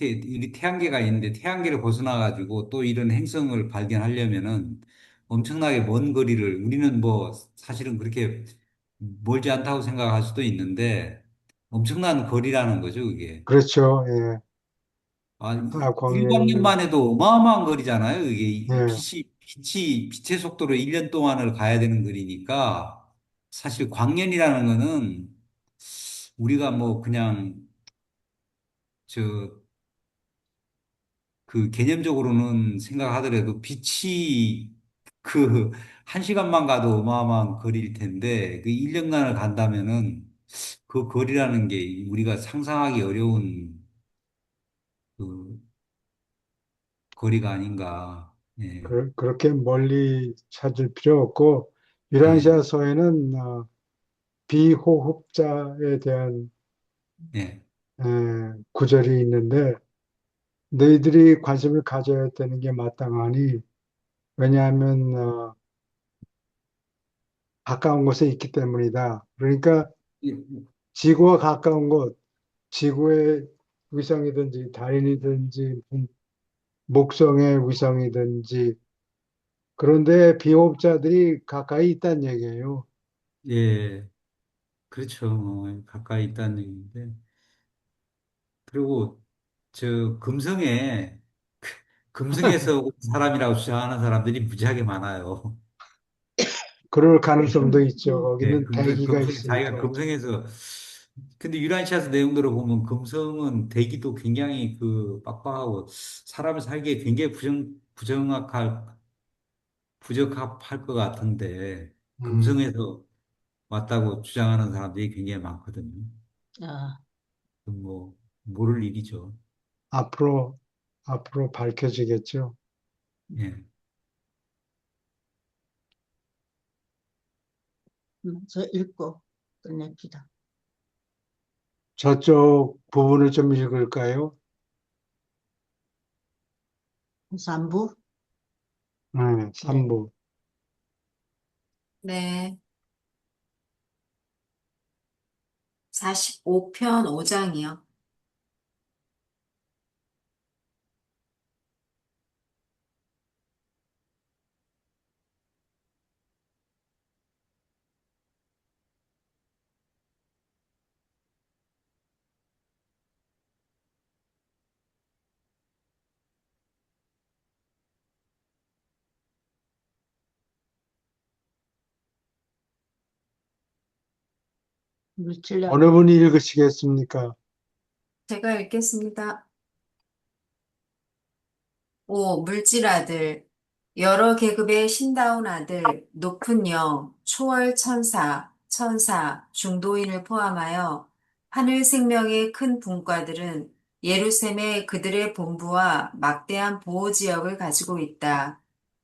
태양계가 있는데 태양계를 벗어나가지고 또 이런 행성을 발견하려면은 엄청나게 먼 거리를 우리는 뭐 사실은 그렇게 멀지 않다고 생각할 수도 있는데 엄청난 거리라는 거죠, 그게. 그렇죠. 예. 아, 사광년이면, 일광년만 해도 어마어마한 거리잖아요. 이게 예. 빛의 속도로 1년 동안을 가야 되는 거리니까 사실 광년이라는 거는 우리가 뭐 그냥 저 그 개념적으로는 생각하더라도 빛이 그 한 시간만 가도 어마어마한 거리일 텐데 그 1년간을 간다면은 그 거리라는 게 우리가 상상하기 어려운 그 거리가 아닌가. 예, 그렇게 멀리 찾을 필요 없고, 예, 유랑시아서에는 비호흡자에 대한 예, 구절이 있는데, 너희들이 관심을 가져야 되는 게 마땅하니, 왜냐하면 가까운 곳에 있기 때문이다. 그러니까 예, 지구와 가까운 곳, 지구의 위성이든지 달인이든지 목성의 위성이든지 그런데 비호흡자들이 가까이 있다는 얘기예요. 예, 그렇죠. 가까이 있다는 얘기인데. 그리고 저 금성에서 온 사람이라고 주장하는 사람들이 무지하게 많아요. 그럴 가능성도 있죠. 예, 거기는 대기가 자기가 있으니까. 금성에서, 근데 유란시아스 내용들을 보면 금성은 대기도 굉장히 그 빡빡하고 사람을 살기에 굉장히 부적합할 것 같은데, 음, 금성에서 왔다고 주장하는 사람들이 굉장히 많거든요. 아, 그 뭐, 모를 일이죠. 앞으로, 앞으로 밝혀지겠죠. 예. 저 읽고 끝냅시다. 저쪽 부분을 좀 읽을까요? 3부? 네, 네. 3부. 네. 45편 5장이요. 어느 물질량. 분이 읽으시겠습니까? 제가 읽겠습니다. 5. 물질아들. 여러 계급의 신다운 아들, 높은 영, 초월 천사, 중도인을 포함하여 하늘 생명의 큰 분과들은 예루살렘에 그들의 본부와 막대한 보호 지역을 가지고 있다.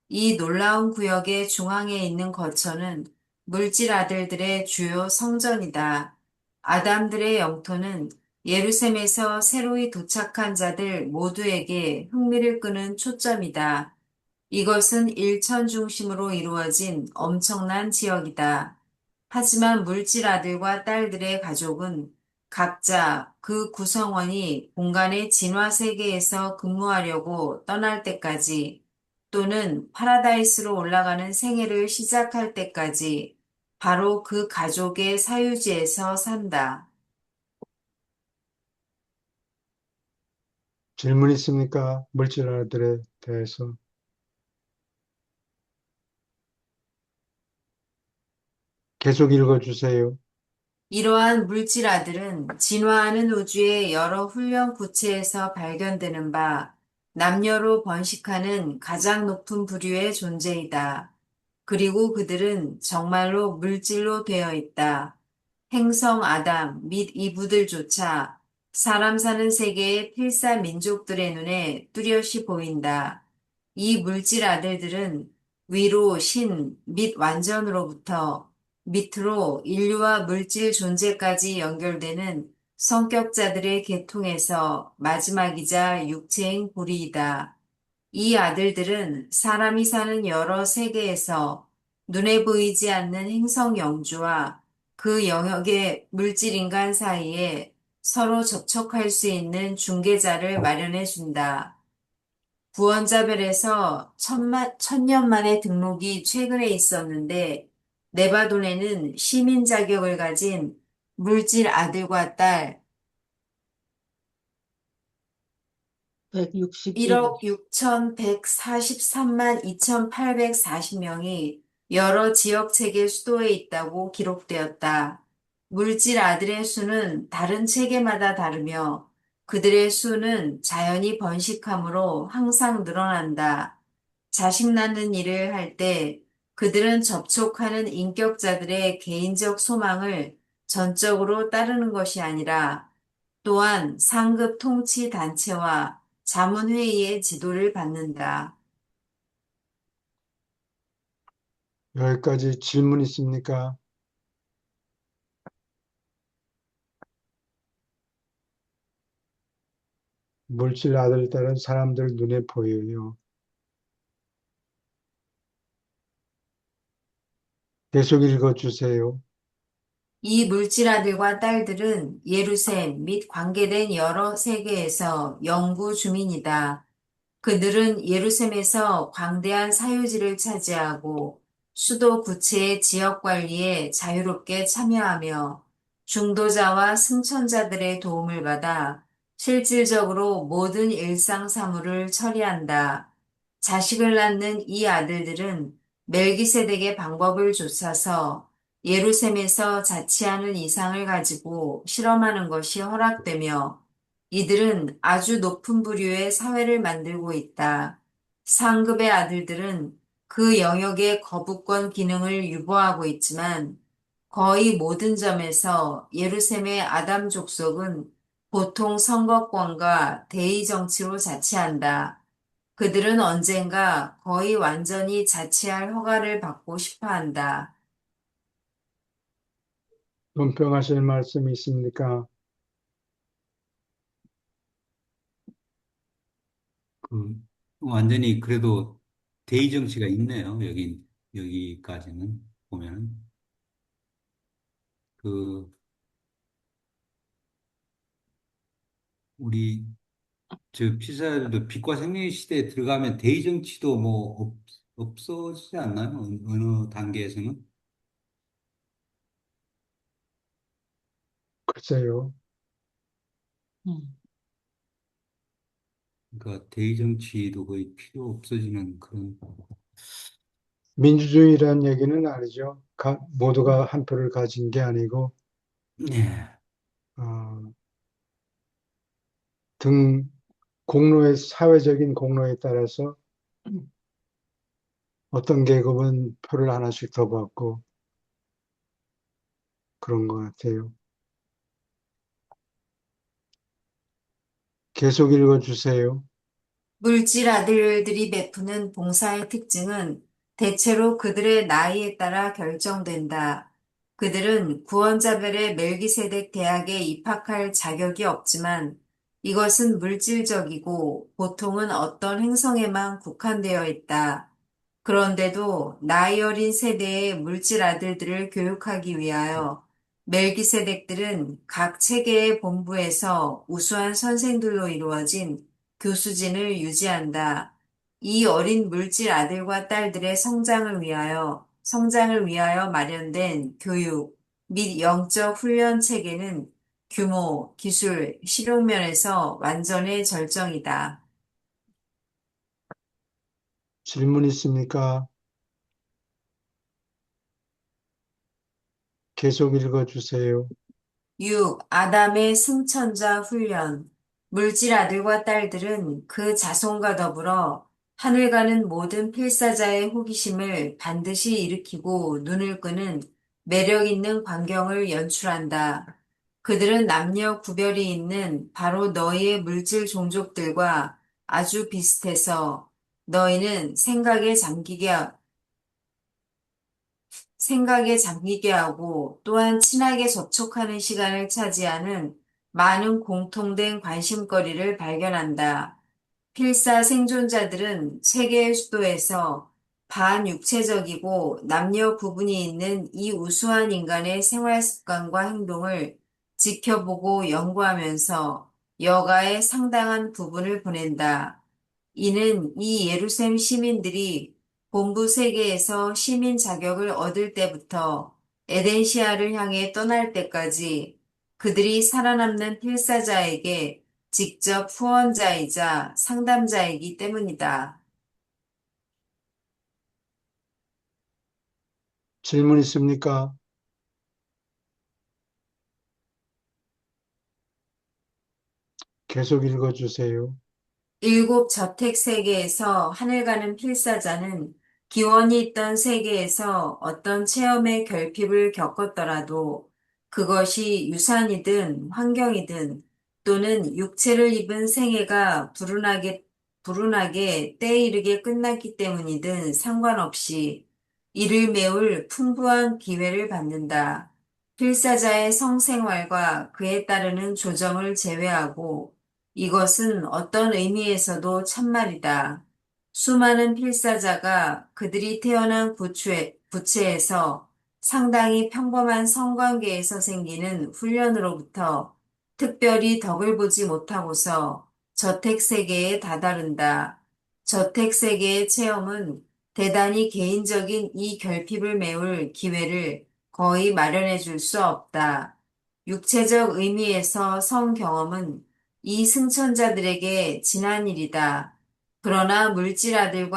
이 놀라운 구역의 중앙에 있는 거처는 물질 아들들의 주요 성전이다. 아담들의 영토는 예루살렘에서 새로이 도착한 자들 모두에게 흥미를 끄는 초점이다. 이것은 일천 중심으로 이루어진 엄청난 지역이다. 하지만 물질 아들과 딸들의 가족은 각자 그 구성원이 공간의 진화 세계에서 근무하려고 떠날 때까지 또는 파라다이스로 올라가는 생애를 시작할 때까지 바로 그 가족의 사유지에서 산다. 질문 있습니까? 물질아들에 대해서. 계속 읽어주세요. 이러한 물질아들은 진화하는 우주의 여러 훈련 구체에서 발견되는 바 남녀로 번식하는 가장 높은 부류의 존재이다. 그리고 그들은 정말로 물질로 되어 있다. 행성 아담 및 이브들조차 사람 사는 세계의 필사 민족들의 눈에 뚜렷이 보인다. 이 물질 아들들은 위로 신 및 완전으로부터 밑으로 인류와 물질 존재까지 연결되는 성격자들의 계통에서 마지막이자 육체인 고리이다. 이 아들들은 사람이 사는 여러 세계에서 눈에 보이지 않는 행성 영주와 그 영역의 물질 인간 사이에 서로 접촉할 수 있는 중개자를 마련해 준다. 구원자별에서 천년 만에 등록이 최근에 있었는데 네바돈에는 시민 자격을 가진 물질 아들과 딸 160개. 1억 6,143만 2,840명이 여러 지역 체계 수도에 있다고 기록되었다. 물질 아들의 수는 다른 체계마다 다르며 그들의 수는 자연히 번식함으로 항상 늘어난다. 자식 낳는 일을 할 때 그들은 접촉하는 인격자들의 개인적 소망을 전적으로 따르는 것이 아니라 또한 상급 통치 단체와 자문회의의 지도를 받는다. 여기까지 질문 있습니까? 물질 아들, 딸은 사람들 눈에 보여요. 계속 읽어주세요. 이 물질아들과 딸들은 예루셈 및 관계된 여러 세계에서 영구 주민이다. 그들은 예루셈에서 광대한 사유지를 차지하고 수도 구체의 지역 관리에 자유롭게 참여하며 중도자와 승천자들의 도움을 받아 실질적으로 모든 일상 사무를 처리한다. 자식을 낳는 이 아들들은 멜기세덱의 방법을 좇아서 예루셈에서 자치하는 이상을 가지고 실험하는 것이 허락되며 이들은 아주 높은 부류의 사회를 만들고 있다. 상급의 아들들은 그 영역의 거부권 기능을 유보하고 있지만 거의 모든 점에서 예루셈의 아담 족속은 보통 선거권과 대의 정치로 자치한다. 그들은 언젠가 거의 완전히 자치할 허가를 받고 싶어 한다. 논평하실 말씀이 있습니까? 그, 완전히 그래도 대의 정치가 있네요. 여기까지는 보면은. 그, 우리, 피사들도 빛과 생명의 시대에 들어가면 대의 정치도 뭐, 없어지지 않나요? 어느 단계에서는? 글쎄요. 음. 그러니까 대의 정치도 거의 필요 없어지는 그런, 민주주의라는 얘기는 아니죠. 모두가 한 표를 가진 게 아니고, 네. 어, 등, 사회적인 공로에 따라서 어떤 계급은 표를 하나씩 더 받고 그런 것 같아요. 계속 읽어주세요. 물질 아들들이 베푸는 봉사의 특징은 대체로 그들의 나이에 따라 결정된다. 그들은 구원자별의 멜기세덱 대학에 입학할 자격이 없지만 이것은 물질적이고 보통은 어떤 행성에만 국한되어 있다. 그런데도 나이 어린 세대의 물질 아들들을 교육하기 위하여 멜기세덱들은 각 체계의 본부에서 우수한 선생들로 이루어진 교수진을 유지한다. 이 어린 물질 아들과 딸들의 성장을 위하여 마련된 교육 및 영적 훈련 체계는 규모, 기술, 실용 면에서 완전의 절정이다. 질문 있습니까? 계속 읽어주세요. 6. 아담의 승천자 훈련. 물질 아들과 딸들은 그 자손과 더불어 하늘 가는 모든 필사자의 호기심을 반드시 일으키고 눈을 끄는 매력 있는 광경을 연출한다. 그들은 남녀 구별이 있는 바로 너희의 물질 종족들과 아주 비슷해서 너희는 생각에 잠기게 하고 또한 친하게 접촉하는 시간을 차지하는 많은 공통된 관심거리를 발견한다. 필사 생존자들은 세계의 수도에서 반육체적이고 남녀 구분이 있는 이 우수한 인간의 생활 습관과 행동을 지켜보고 연구하면서 여가의 상당한 부분을 보낸다. 이는 이 예루살렘 시민들이 본부 세계에서 시민 자격을 얻을 때부터 에덴시아를 향해 떠날 때까지 그들이 살아남는 필사자에게 직접 후원자이자 상담자이기 때문이다. 질문 있습니까? 계속 읽어주세요. 일곱 저택 세계에서 하늘 가는 필사자는 기원이 있던 세계에서 어떤 체험의 결핍을 겪었더라도 그것이 유산이든 환경이든 또는 육체를 입은 생애가 불운하게 때에 이르게 끝났기 때문이든 상관없이 이를 메울 풍부한 기회를 받는다. 필사자의 성생활과 그에 따르는 조정을 제외하고 이것은 어떤 의미에서도 참말이다. 수많은 필사자가 그들이 태어난 부채에서 상당히 평범한 성관계에서 생기는 훈련으로부터 특별히 덕을 보지 못하고서 저택세계에 다다른다. 저택세계의 체험은 대단히 개인적인 이 결핍을 메울 기회를 거의 마련해 줄 수 없다. 육체적 의미에서 성경험은 이 승천자들에게 지난 일이다. 그러나 물질 아들,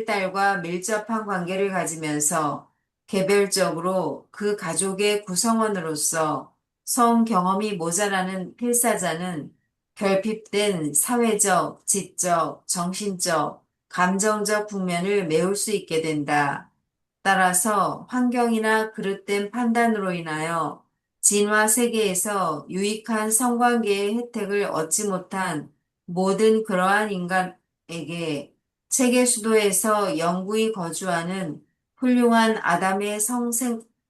딸과 밀접한 관계를 가지면서 개별적으로 그 가족의 구성원으로서 성 경험이 모자라는 필사자는 결핍된 사회적, 지적, 정신적, 감정적 국면을 메울 수 있게 된다. 따라서 환경이나 그릇된 판단으로 인하여 진화 세계에서 유익한 성관계의 혜택을 얻지 못한 모든 그러한 인간에게 세계 수도에서 영구히 거주하는 훌륭한 아담의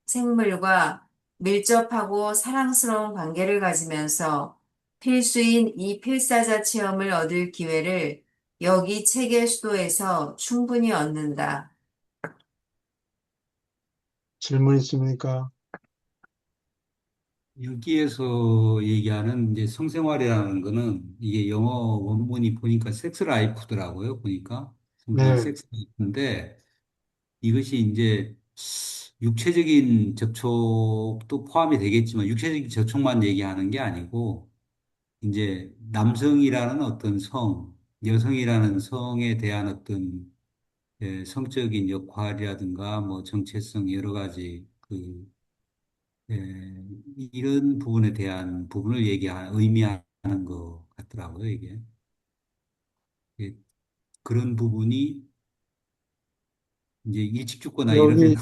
생물과 밀접하고 사랑스러운 관계를 가지면서 필수인 이 필사자 체험을 얻을 기회를 여기 세계 수도에서 충분히 얻는다. 질문 있습니까? 여기에서 얘기하는 이제 성생활이라는 거는 이게 영어 원문이 보니까 섹스 라이프더라고요. 보니까 성생활 네, 섹스 라이프인데 이것이 이제 육체적인 접촉도 포함이 되겠지만 육체적인 접촉만 얘기하는 게 아니고 이제 남성이라는 어떤 성, 여성이라는 성에 대한 어떤 성적인 역할이라든가 뭐 정체성 여러 가지 이런 부분에 대한 부분을 의미하는 것 같더라고요, 이게. 예, 그런 부분이 이제 일찍 죽거나 여기 이러면 예,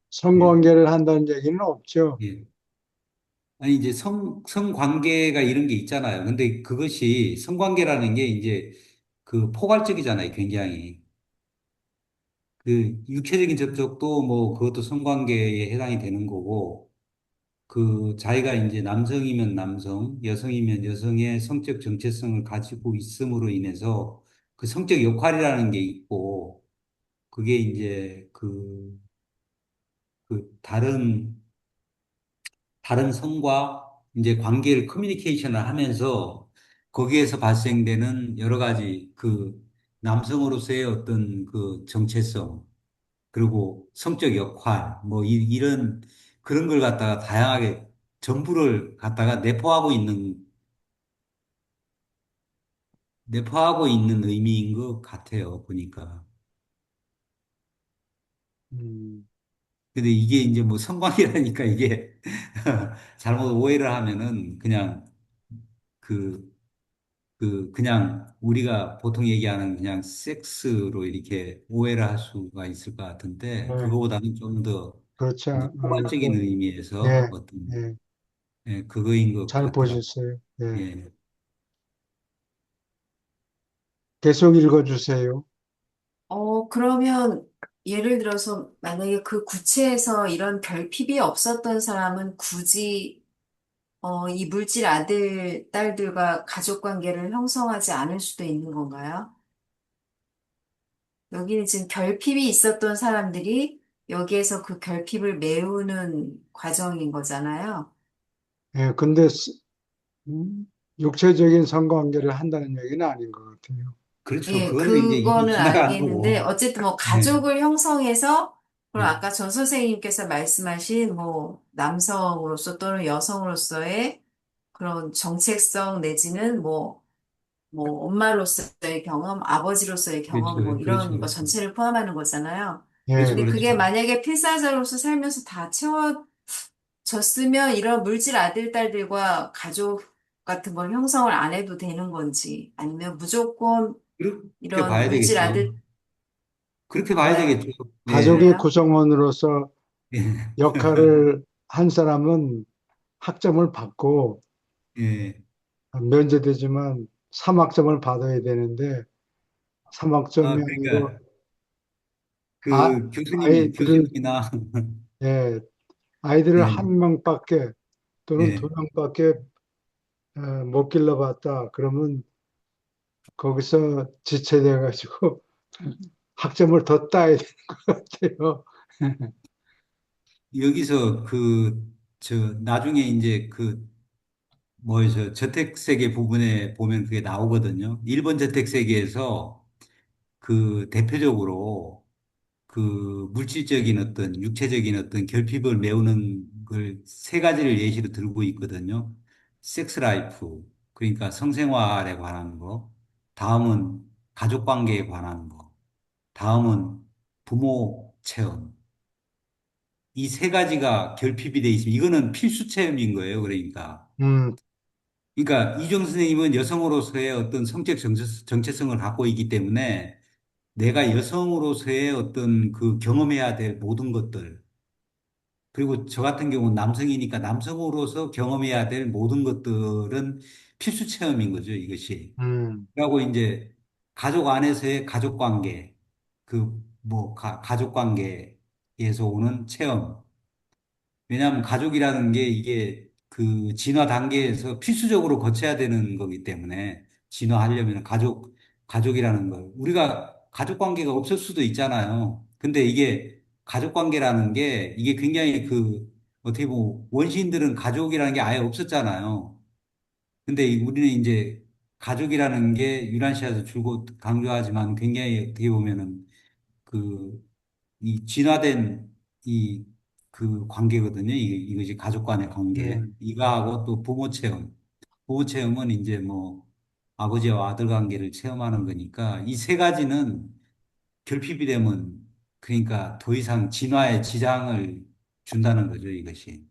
성관계를 한다는 얘기는 없죠. 예. 아니, 이제 성관계가 이런 게 있잖아요. 근데 그것이 성관계라는 게 이제 그 포괄적이잖아요, 굉장히. 그 육체적인 접촉도 뭐 그것도 성관계에 해당이 되는 거고, 그 자기가 이제 남성이면 남성, 여성이면 여성의 성적 정체성을 가지고 있음으로 인해서 그 성적 역할이라는 게 있고, 그게 이제 그 다른 성과 이제 관계를 커뮤니케이션을 하면서 거기에서 발생되는 여러 가지 그 남성으로서의 어떤 그 정체성, 그리고 성적 역할, 뭐 이런 그런 걸 갖다가 다양하게 전부를 갖다가 내포하고 있는 의미인 것 같아요, 보니까. 음, 근데 이게 이제 뭐 성관계라니까 이게 잘못 오해를 하면은 그냥 그, 그냥 우리가 보통 얘기하는 그냥 섹스로 이렇게 오해를 할 수가 있을 것 같은데 네, 그거보다는 좀 더 그렇죠. 이제 포괄적인 의미에서 예, 어떤 예, 그거인 것 잘 같더라고요. 보셨어요. 예. 예. 계속 읽어주세요. 그러면 예를 들어서 만약에 그 구체에서 이런 결핍이 없었던 사람은 굳이 이 물질 아들, 딸들과 가족 관계를 형성하지 않을 수도 있는 건가요? 여기는 지금 결핍이 있었던 사람들이 여기에서 그 결핍을 메우는 과정인 거잖아요. 예, 근데 육체적인 성관계를 한다는 얘기는 아닌 것 같아요. 그렇죠. 예, 그거는 이제 이미 그거는 지나간 알겠는데, 거고. 어쨌든 뭐 예, 가족을 형성해서, 그럼 예, 아까 전 선생님께서 말씀하신 뭐 남성으로서 또는 여성으로서의 그런 정체성 내지는 뭐 엄마로서의 경험, 아버지로서의 경험, 뭐 그렇죠. 그렇죠. 이런 거 그렇죠. 전체를 포함하는 거잖아요. 예, 그렇죠. 근데 그게 그렇죠. 만약에 필사자로서 살면서 다 채워졌으면 이런 물질 아들, 딸들과 가족 같은 걸 형성을 안 해도 되는 건지, 아니면 무조건 그렇게 이런 봐야 물질 되겠죠. 아들, 그렇게 봐야 몰라요. 되겠죠. 예, 가족의 그래요? 구성원으로서 예, 역할을 한 사람은 학점을 받고 예. 면제되지만 3학점을 받아야 되는데 아, 3학점이 아니고 그러니까 아, 그 아이들을 교수님이나, 예, 아이들을 예, 한 명밖에 또는 두 예. 명밖에 못 길러봤다. 그러면 거기서 지체돼 가지고 학점을 더 따야 되는 것 같아요. 여기서 나중에 이제 저택세계 부분에 보면 그게 나오거든요. 일본 저택세계에서 대표적으로 물질적인 어떤 육체적인 어떤 결핍을 메우는 걸 세 가지를 예시로 들고 있거든요. 섹스 라이프, 그러니까 성생활에 관한 거. 다음은 가족 관계에 관한 거. 다음은 부모 체험. 이 세 가지가 결핍이 돼 있으면 이거는 필수 체험인 거예요. 그러니까. 음, 그러니까 이종 선생님은 여성으로서의 어떤 성적 정체성을 갖고 있기 때문에 내가 여성으로서의 어떤 경험해야 될 모든 것들, 그리고 저 같은 경우는 남성이니까 남성으로서 경험해야 될 모든 것들은 필수 체험인 거죠, 이것이. 음, 그리고 이제 가족 안에서의 가족 관계, 가족 관계에서 오는 체험. 왜냐하면 가족이라는 게 이게 진화 단계에서 필수적으로 거쳐야 되는 거기 때문에 진화하려면 가족이라는 걸. 우리가 가족 관계가 없을 수도 있잖아요. 근데 이게 가족 관계라는 게 이게 굉장히 어떻게 보면 원시인들은 가족이라는 게 아예 없었잖아요. 근데 우리는 이제 가족이라는 게 유란시아에서 줄곧 강조하지만 굉장히 어떻게 보면은 그 이 진화된 이 관계거든요. 이것이 가족 간의 관계. 음, 이거하고 또 부모 체험. 부모 체험은 이제 뭐 아버지와 아들 관계를 체험하는 거니까 이 세 가지는 결핍이 되면 그러니까 더 이상 진화에 지장을 준다는 거죠, 이것이.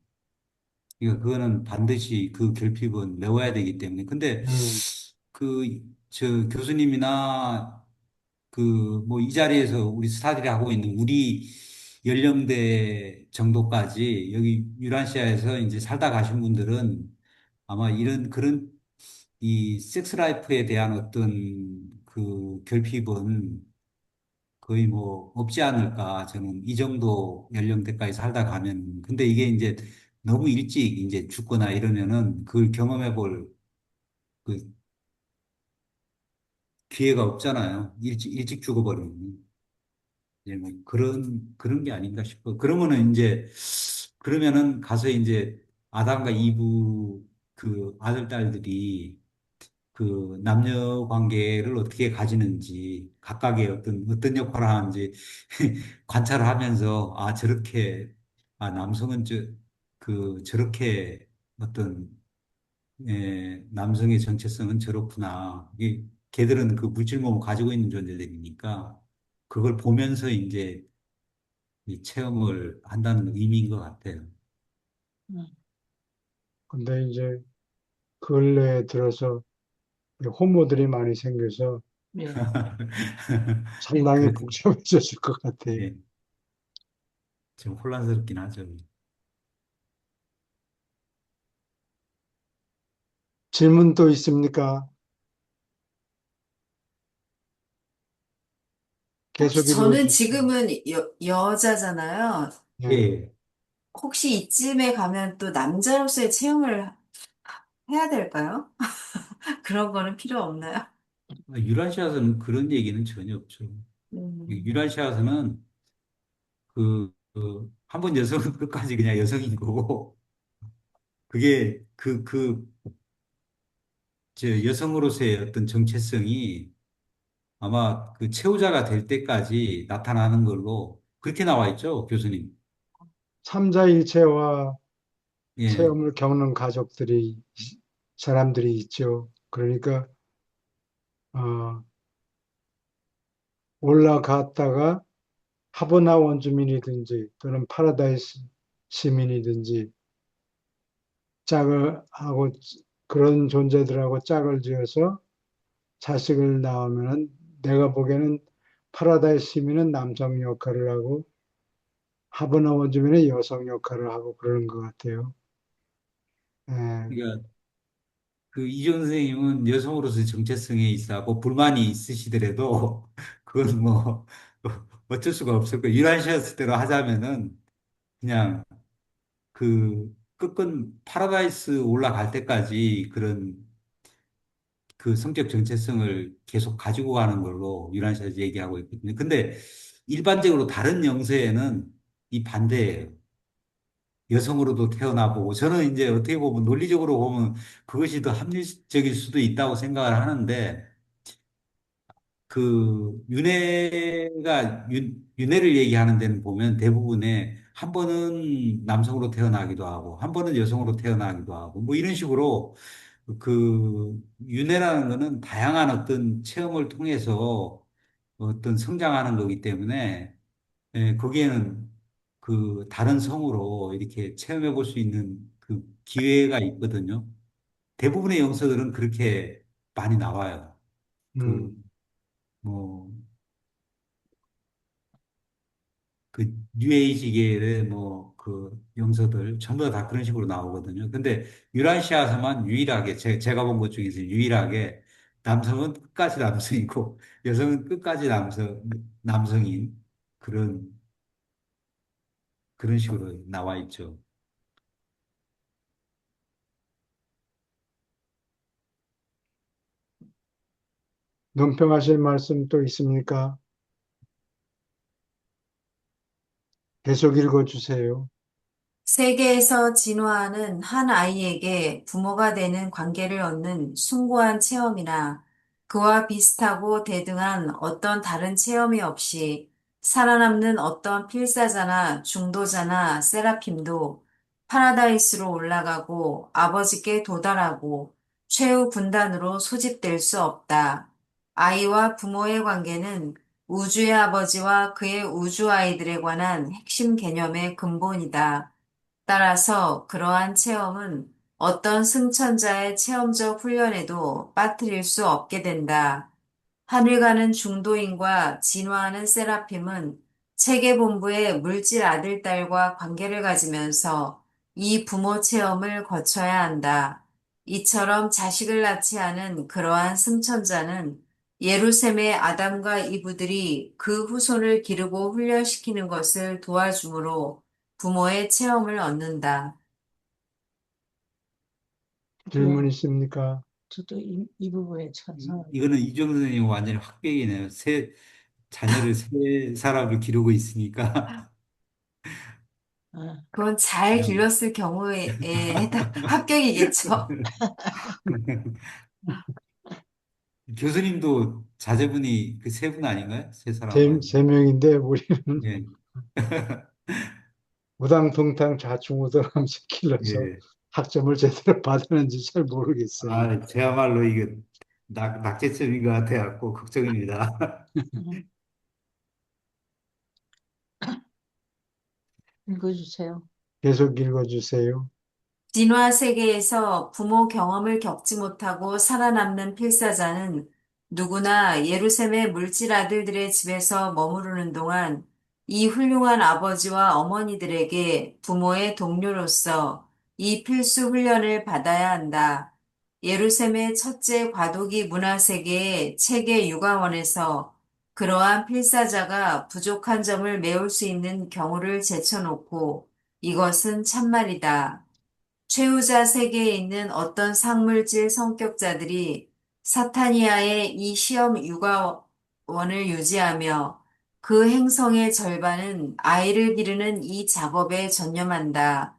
그거는 반드시 그 결핍은 메워야 되기 때문에. 근데 음, 저 교수님이나 뭐 이 자리에서 우리 스타들이 하고 있는 우리 연령대 정도까지 여기 유란시아에서 이제 살다 가신 분들은 아마 그런 이 섹스 라이프에 대한 어떤 결핍은 거의 뭐 없지 않을까. 저는 이 정도 연령대까지 살다 가면. 근데 이게 이제 너무 일찍 이제 죽거나 이러면은 그걸 경험해 볼 그 기회가 없잖아요. 일찍 죽어버리면. 이제 뭐 그런 게 아닌가 싶어. 그러면은 가서 이제 아담과 이브 아들, 딸들이 남녀 관계를 어떻게 가지는지, 각각의 어떤 역할을 하는지 관찰을 하면서, 남성은 저렇게 어떤, 남성의 정체성은 저렇구나. 걔들은 그 물질 몸을 가지고 있는 존재들이니까, 그걸 보면서 이제 이 체험을 한다는 의미인 것 같아요. 음, 근데 이제 근래에 들어서 호모들이 많이 생겨서 네. 상당히 그렇죠. 복잡해졌을 것 같아요. 예, 좀 혼란스럽긴 하죠. 질문 또 있습니까? 계속 혹시 저는 이루어지죠. 지금은 여자잖아요. 예. 예, 혹시 이쯤에 가면 또 남자로서의 체험을 해야 될까요? 그런 거는 필요 없나요? 유라시아에서는 그런 얘기는 전혀 없죠. 음, 유라시아에서는 한 번 여성은 끝까지 그냥 여성인 거고, 그게 저 여성으로서의 어떤 정체성이 아마 그 채우자가 될 때까지 나타나는 걸로 그렇게 나와 있죠, 교수님. 삼자일체와 예. 체험을 겪는 사람들이 있죠. 그러니까, 어, 올라갔다가 하버나 원주민이든지 또는 파라다이스 시민이든지 짝을 하고 그런 존재들하고 짝을 지어서 자식을 낳으면은 내가 보기에는 파라다이스 시민은 남성 역할을 하고 하버나 원주민은 여성 역할을 하고 그러는 것 같아요. 예, 그러니까 그 이정 선생님은 여성으로서 정체성에 있어하고 불만이 있으시더라도 그건 뭐 어쩔 수가 없을 거예요. 유란시아스 대로 하자면은 그냥 그 끝끝 파라다이스 올라갈 때까지 그런 그 성격 정체성을 계속 가지고 가는 걸로 유란시아스 얘기하고 있거든요. 근데 일반적으로 다른 영세에는 이 반대예요. 여성으로도 태어나보고 저는 이제 어떻게 보면 논리적으로 보면 그것이 더 합리적일 수도 있다고 생각을 하는데 그 윤회를 얘기하는 데는 보면 대부분의 한 번은 남성으로 태어나기도 하고 한 번은 여성으로 태어나기도 하고 뭐 이런 식으로 그 윤회라는 거는 다양한 어떤 체험을 통해서 어떤 성장하는 거기 때문에 거기에는 그 다른 성으로 이렇게 체험해 볼 수 있는 그 기회가 있거든요. 대부분의 영서들은 그렇게 많이 나와요. 그, 음, 뭐, 그 뉴에이지계의 뭐 그 영서들 전부 다 그런 식으로 나오거든요. 근데 유라시아서만 유일하게 제가 본 것 중에서 유일하게 남성은 끝까지 남성이고 여성은 끝까지 남성인 그런 그런 식으로 나와 있죠. 논평하실 말씀 또 있습니까? 계속 읽어주세요. 세계에서 진화하는 한 아이에게 부모가 되는 관계를 얻는 숭고한 체험이나 그와 비슷하고 대등한 어떤 다른 체험이 없이 살아남는 어떤 필사자나 중도자나 세라핌도 파라다이스로 올라가고 아버지께 도달하고 최후 군단으로 소집될 수 없다. 아이와 부모의 관계는 우주의 아버지와 그의 우주 아이들에 관한 핵심 개념의 근본이다. 따라서 그러한 체험은 어떤 승천자의 체험적 훈련에도 빠뜨릴 수 없게 된다. 하늘 가는 중도인과 진화하는 세라핌은 체계본부의 물질 아들딸과 관계를 가지면서 이 부모 체험을 거쳐야 한다. 이처럼 자식을 낳지 않은 그러한 승천자는 예루셈의 아담과 이브들이 그 후손을 기르고 훈련시키는 것을 도와주므로 부모의 체험을 얻는다. 질문 저도, 있습니까? 저도 이 부분에 찬성합니다. 이거는 이정선 선생님 완전히 확백이네요. 자녀를 세 사람을 기르고 있으니까. 아, 그건 잘 음. 길렀을 경우에 합격이겠죠. 교수님도 자제분이 그 세 분 아닌가요? 세 사람 가지고. 세 명인데 우리는 예, 우당통당 좌충우돌하면서 길러서 예. 학점을 제대로 받았는지 잘 모르겠어요. 아, 저야말로 이게 낙제점인 것 같아갖고 걱정입니다. 음, 읽어주세요. 계속 읽어주세요. 진화 세계에서 부모 경험을 겪지 못하고 살아남는 필사자는 누구나 예루셈의 물질 아들들의 집에서 머무르는 동안 이 훌륭한 아버지와 어머니들에게 부모의 동료로서 이 필수 훈련을 받아야 한다. 예루셈의 첫째 과도기 문화 세계의 체계 육아원에서 그러한 필사자가 부족한 점을 메울 수 있는 경우를 제쳐놓고 이것은 참말이다. 최후자 세계에 있는 어떤 상물질 성격자들이 사타니아의 이 시험 육아원을 유지하며 그 행성의 절반은 아이를 기르는 이 작업에 전념한다.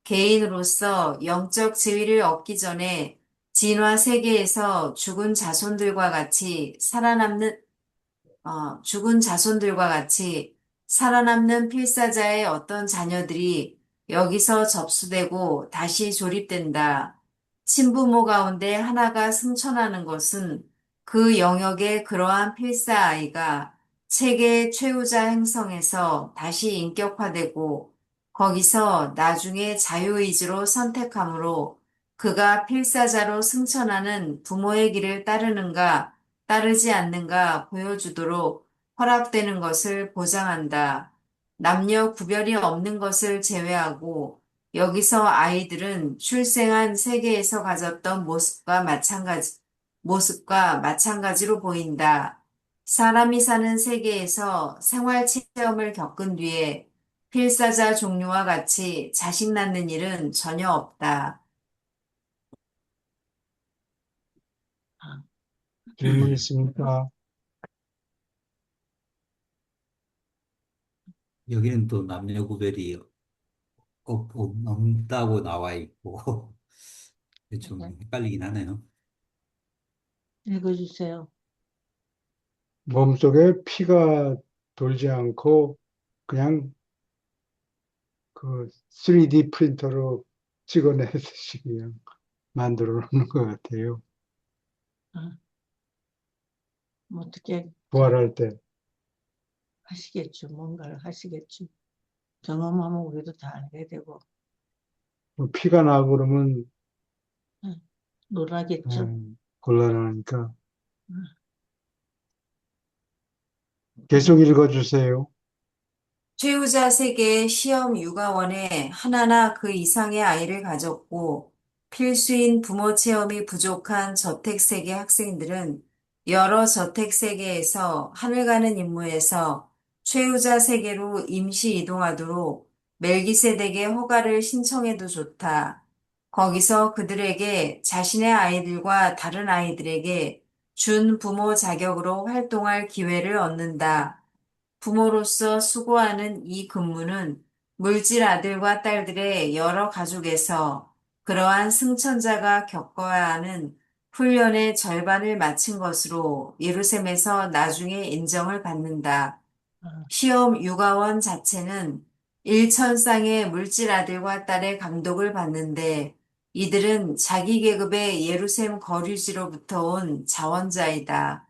개인으로서 영적 지위를 얻기 전에 진화 세계에서 죽은 자손들과 같이 살아남는 필사자의 어떤 자녀들이 여기서 접수되고 다시 조립된다. 친부모 가운데 하나가 승천하는 것은 그 영역의 그러한 필사 아이가 체계의 최후자 행성에서 다시 인격화되고 거기서 나중에 자유의지로 선택함으로 그가 필사자로 승천하는 부모의 길을 따르는가 따르지 않는가 보여주도록 허락되는 것을 보장한다. 남녀 구별이 없는 것을 제외하고 여기서 아이들은 출생한 세계에서 가졌던 모습과 마찬가지로 보인다. 사람이 사는 세계에서 생활 체험을 겪은 뒤에 필사자 종류와 같이 자식 낳는 일은 전혀 없다. 질문 있습니까? 여기는 또 남녀 구별이 없다고 나와 있고 좀 헷갈리긴 하네요. 읽어주세요. 몸속에 피가 돌지 않고 그냥 그 3D 프린터로 찍어내듯이 그냥 만들어 놓는 것 같아요. 아, 뭐 어떻게 부활할 때. 하시겠죠. 뭔가를 하시겠죠. 경험하면 우리도 다 알게 되고, 피가 나고 그러면 놀라겠죠. 곤란하니까. 음, 계속 읽어주세요. 최후자 세계의 시험 육아원에 하나나 그 이상의 아이를 가졌고 필수인 부모 체험이 부족한 저택세계 학생들은 여러 저택세계에서 하늘 가는 임무에서 최후자 세계로 임시 이동하도록 멜기세덱의 허가를 신청해도 좋다. 거기서 그들에게 자신의 아이들과 다른 아이들에게 준 부모 자격으로 활동할 기회를 얻는다. 부모로서 수고하는 이 근무는 물질 아들과 딸들의 여러 가족에서 그러한 승천자가 겪어야 하는 훈련의 절반을 마친 것으로 예루살렘에서 나중에 인정을 받는다. 아, 시험 육아원 자체는 일천쌍의 물질 아들과 딸의 감독을 받는데 이들은 자기 계급의 예루살렘 거류지로부터 온 자원자이다.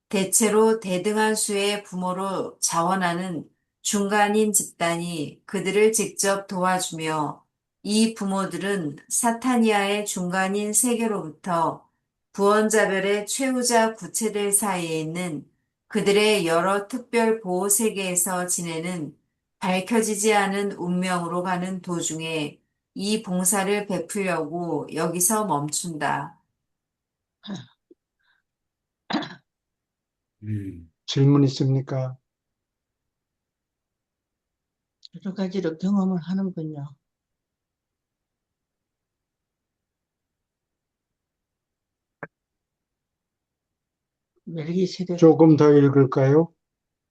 대체로 대등한 수의 부모로 자원하는 중간인 집단이 그들을 직접 도와주며 이 부모들은 사타니아의 중간인 세계로부터 구원자별의 최후자 구체들 사이에 있는 그들의 여러 특별 보호 세계에서 지내는 밝혀지지 않은 운명으로 가는 도중에 이 봉사를 베풀려고 여기서 멈춘다. 음, 질문 있습니까? 여러 가지로 경험을 하는군요. 멜기세덱, 조금 더 읽을까요?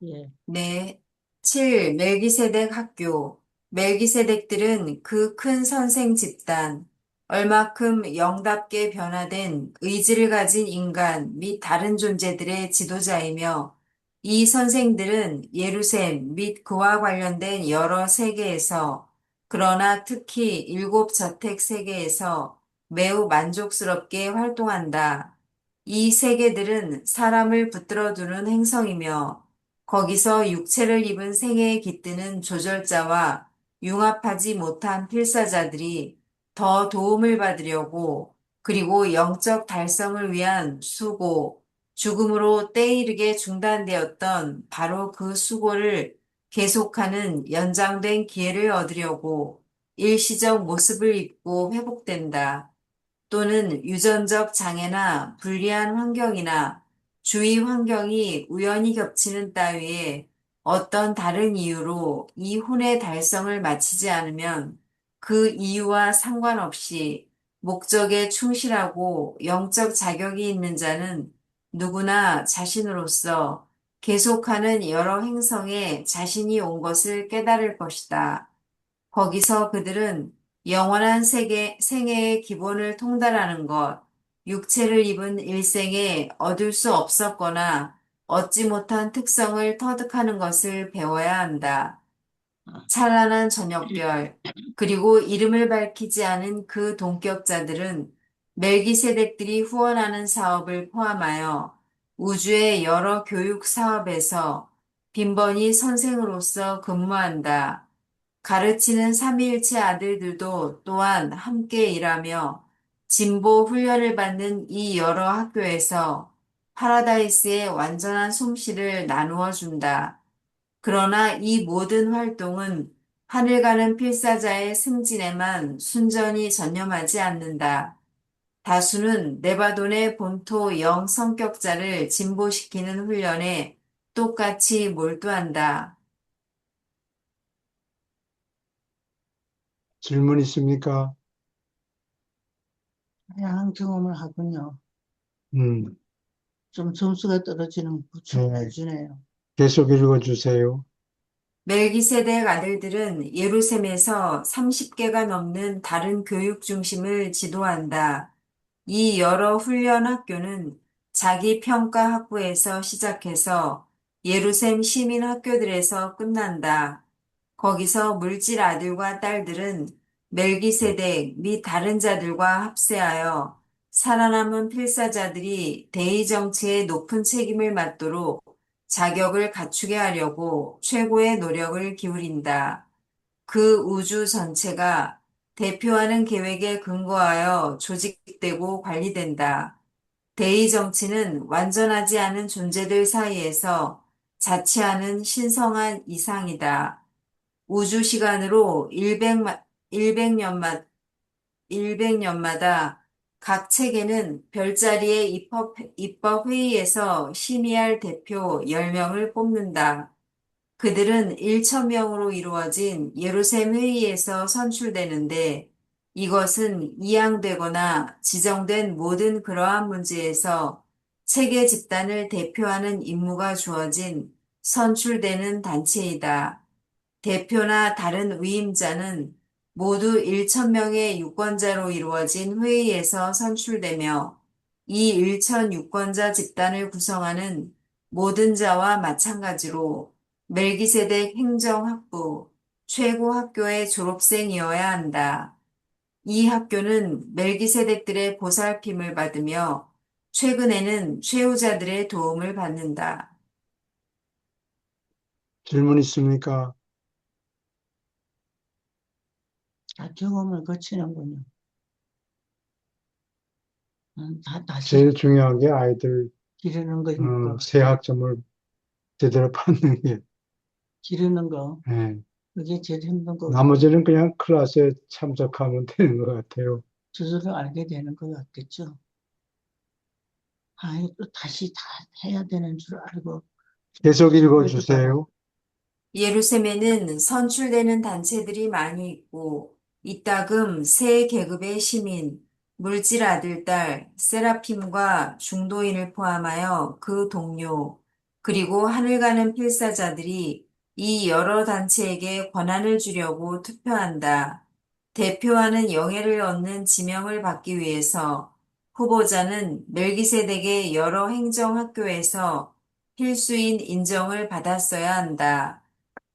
예, 네. 7. 멜기세덱 학교. 멜기세덱들은 그 큰 선생 집단, 얼마큼 영답게 변화된 의지를 가진 인간 및 다른 존재들의 지도자이며 이 선생들은 예루셈 및 그와 관련된 여러 세계에서 그러나 특히 일곱 저택 세계에서 매우 만족스럽게 활동한다. 이 세계들은 사람을 붙들어 두는 행성이며 거기서 육체를 입은 생애에 깃드는 조절자와 융합하지 못한 필사자들이 더 도움을 받으려고 그리고 영적 달성을 위한 수고, 죽음으로 때이르게 중단되었던 바로 그 수고를 계속하는 연장된 기회를 얻으려고 일시적 모습을 입고 회복된다. 또는 유전적 장애나 불리한 환경이나 주위 환경이 우연히 겹치는 따위에 어떤 다른 이유로 이 혼의 달성을 마치지 않으면 그 이유와 상관없이 목적에 충실하고 영적 자격이 있는 자는 누구나 자신으로서 계속하는 여러 행성에 자신이 온 것을 깨달을 것이다. 거기서 그들은 영원한 생애의 기본을 통달하는 것, 육체를 입은 일생에 얻을 수 없었거나 얻지 못한 특성을 터득하는 것을 배워야 한다. 찬란한 저녁별, 그리고 이름을 밝히지 않은 그 동격자들은 멜기세덱들이 후원하는 사업을 포함하여 우주의 여러 교육 사업에서 빈번히 선생으로서 근무한다. 가르치는 삼위일체 아들들도 또한 함께 일하며 진보 훈련을 받는 이 여러 학교에서 파라다이스의 완전한 솜씨를 나누어 준다. 그러나 이 모든 활동은 하늘 가는 필사자의 승진에만 순전히 전념하지 않는다. 다수는 네바돈의 본토 영 성격자를 진보시키는 훈련에 똑같이 몰두한다. 질문 있습니까? 다양한 경험을 하군요. 음, 좀 점수가 떨어지는 네. 수준이에요. 계속 읽어주세요. 멜기세덱 아들들은 예루셈에서 30개가 넘는 다른 교육 중심을 지도한다. 이 여러 훈련 학교는 자기 평가 학부에서 시작해서 예루셈 시민 학교들에서 끝난다. 거기서 물질 아들과 딸들은 멜기세덱 및 다른 자들과 합세하여 살아남은 필사자들이 대의 정치의 높은 책임을 맡도록 자격을 갖추게 하려고 최고의 노력을 기울인다. 그 우주 전체가 대표하는 계획에 근거하여 조직되고 관리된다. 대의 정치는 완전하지 않은 존재들 사이에서 자치하는 신성한 이상이다. 우주 시간으로 100년마다 각 체계는 별자리의 입법 회의에서 심의할 대표 10명을 뽑는다. 그들은 1,000명으로 이루어진 예루셈 회의에서 선출되는데 이것은 이양되거나 지정된 모든 그러한 문제에서 체계 집단을 대표하는 임무가 주어진 선출되는 단체이다. 대표나 다른 위임자는 모두 1,000명의 유권자로 이루어진 회의에서 선출되며 이 1,000 유권자 집단을 구성하는 모든 자와 마찬가지로 멜기세덱 행정학부 최고 학교의 졸업생이어야 한다. 이 학교는 멜기세덱들의 보살핌을 받으며 최근에는 최후자들의 도움을 받는다. 질문 있습니까? 다 경험을 거치는군요. 다시 제일 중요한 게 아이들 기르는 거 있고, 새 학점을 제대로 받는 게. 기르는 거, 예. 그게 제일 힘든 거, 나머지는 그냥 클래스에 참석하면 되는 것 같아요. 스스로 알게 되는 것 같겠죠. 또 다시 다 해야 되는 줄 알고, 계속 읽어주세요. 예루살렘에는 선출되는 단체들이 많이 있고 이따금 세 계급의 시민, 물질 아들, 딸, 세라핌과 중도인을 포함하여 그 동료, 그리고 하늘 가는 필사자들이 이 여러 단체에게 권한을 주려고 투표한다. 대표하는 영예를 얻는 지명을 받기 위해서 후보자는 멜기세덱의 여러 행정학교에서 필수인 인정을 받았어야 한다.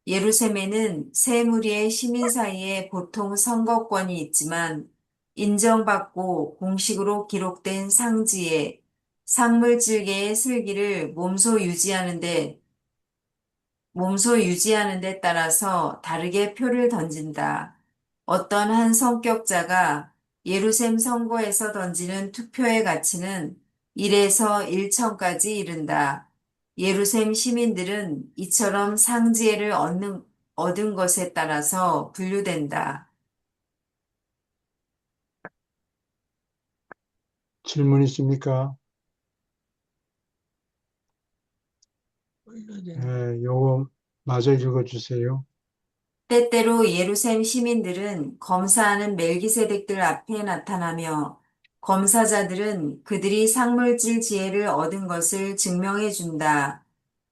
예루살렘에는 세 무리의 시민 사이에 보통 선거권이 있지만 인정받고 공식으로 기록된 상지에 상물질계의 슬기를 몸소 유지하는 데 따라서 다르게 표를 던진다. 어떤 한 성격자가 예루셈 선거에서 던지는 투표의 가치는 1에서 1천까지 이른다. 예루셈 시민들은 이처럼 상지혜를 얻은 것에 따라서 분류된다. 질문 있습니까? 올려야 되는 요거 마저 읽어주세요. 때때로 예루살렘 시민들은 검사하는 멜기세덱들 앞에 나타나며 검사자들은 그들이 상물질 지혜를 얻은 것을 증명해 준다.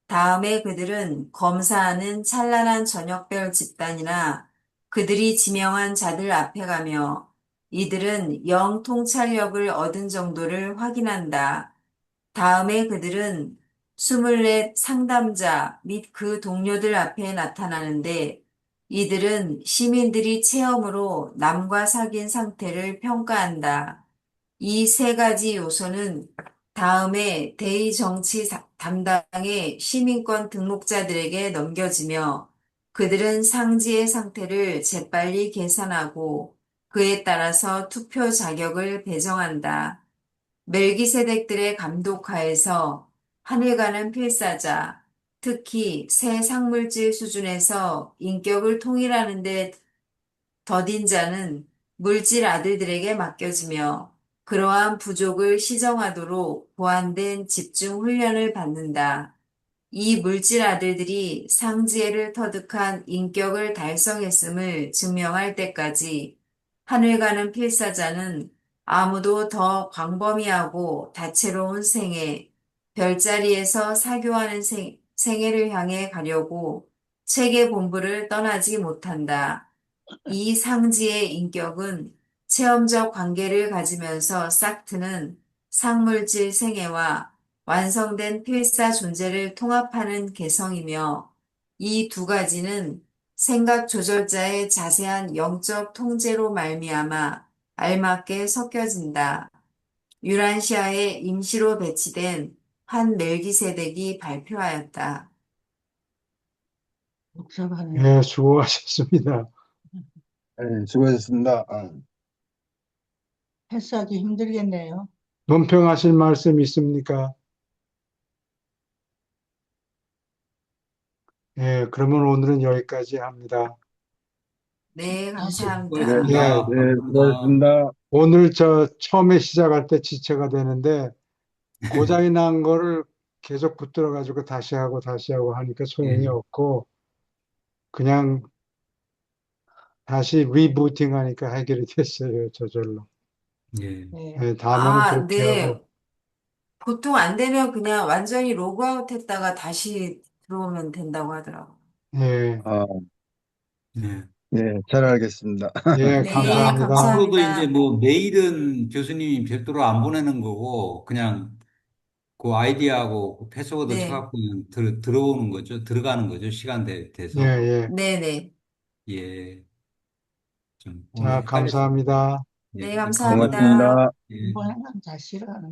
다음에 그들은 검사하는 찬란한 저녁별 집단이나 그들이 지명한 자들 앞에 가며 이들은 영 통찰력을 얻은 정도를 확인한다. 다음에 그들은 24 상담자 및 그 동료들 앞에 나타나는데 이들은 시민들이 체험으로 남과 사귄 상태를 평가한다. 이 세 가지 요소는 다음에 대의 정치 담당의 시민권 등록자들에게 넘겨지며 그들은 상지의 상태를 재빨리 계산하고 그에 따라서 투표 자격을 배정한다. 멜기세덱들의 감독하에서 하늘 가는 필사자, 특히 새 상물질 수준에서 인격을 통일하는 데 더딘 자는 물질 아들들에게 맡겨지며 그러한 부족을 시정하도록 보완된 집중 훈련을 받는다. 이 물질 아들들이 상지혜를 터득한 인격을 달성했음을 증명할 때까지 하늘 가는 필사자는 아무도 더 광범위하고 다채로운 생애, 별자리에서 사교하는 생애를 향해 가려고 체계 본부를 떠나지 못한다. 이 상지의 인격은 체험적 관계를 가지면서 싹트는 상물질 생애와 완성된 필사 존재를 통합하는 개성이며 이 두 가지는 생각 조절자의 자세한 영적 통제로 말미암아 알맞게 섞여진다. 유란시아에 임시로 배치된 한 멜기세덱이 발표하였다. 복잡하네요. 예, 수고하셨습니다. 네, 수고하셨습니다. 패스하기 힘들겠네요. 논평하실 말씀 있습니까? 예, 그러면 오늘은 여기까지 합니다. 네, 다시 네, 감사합니다. 예, 네, 감사합니다. 수고하셨습니다. 오늘 저 처음에 시작할 때 지체가 되는데 고장이 난 거를 계속 붙들어 가지고 다시 하고 하니까 소용이 예, 없고 그냥 다시 리부팅 하니까 해결이 됐어요, 저절로. 예. 네. 예, 다음에는 그렇게 네. 하고 보통 안 되면 그냥 완전히 로그아웃 했다가 다시 들어오면 된다고 하더라고요. 예, 아, 네. 네, 잘 알겠습니다. 예, 네, 감사합니다. 앞으로도 이제 감사합니다. 뭐 메일은 교수님이 별도로 안 보내는 거고 그냥 그 아이디하고 그 패스워드 네, 쳐갖고 그냥 들어오는 거죠. 들어가는 거죠. 시간 예, 돼서. 예. 네네. 예. 좀 오늘 자, 헷갈렸습니다. 감사합니다. 예, 네, 감사합니다. 감사합니다. 고맙습니다. 예. 공부하는 건 다 싫어하는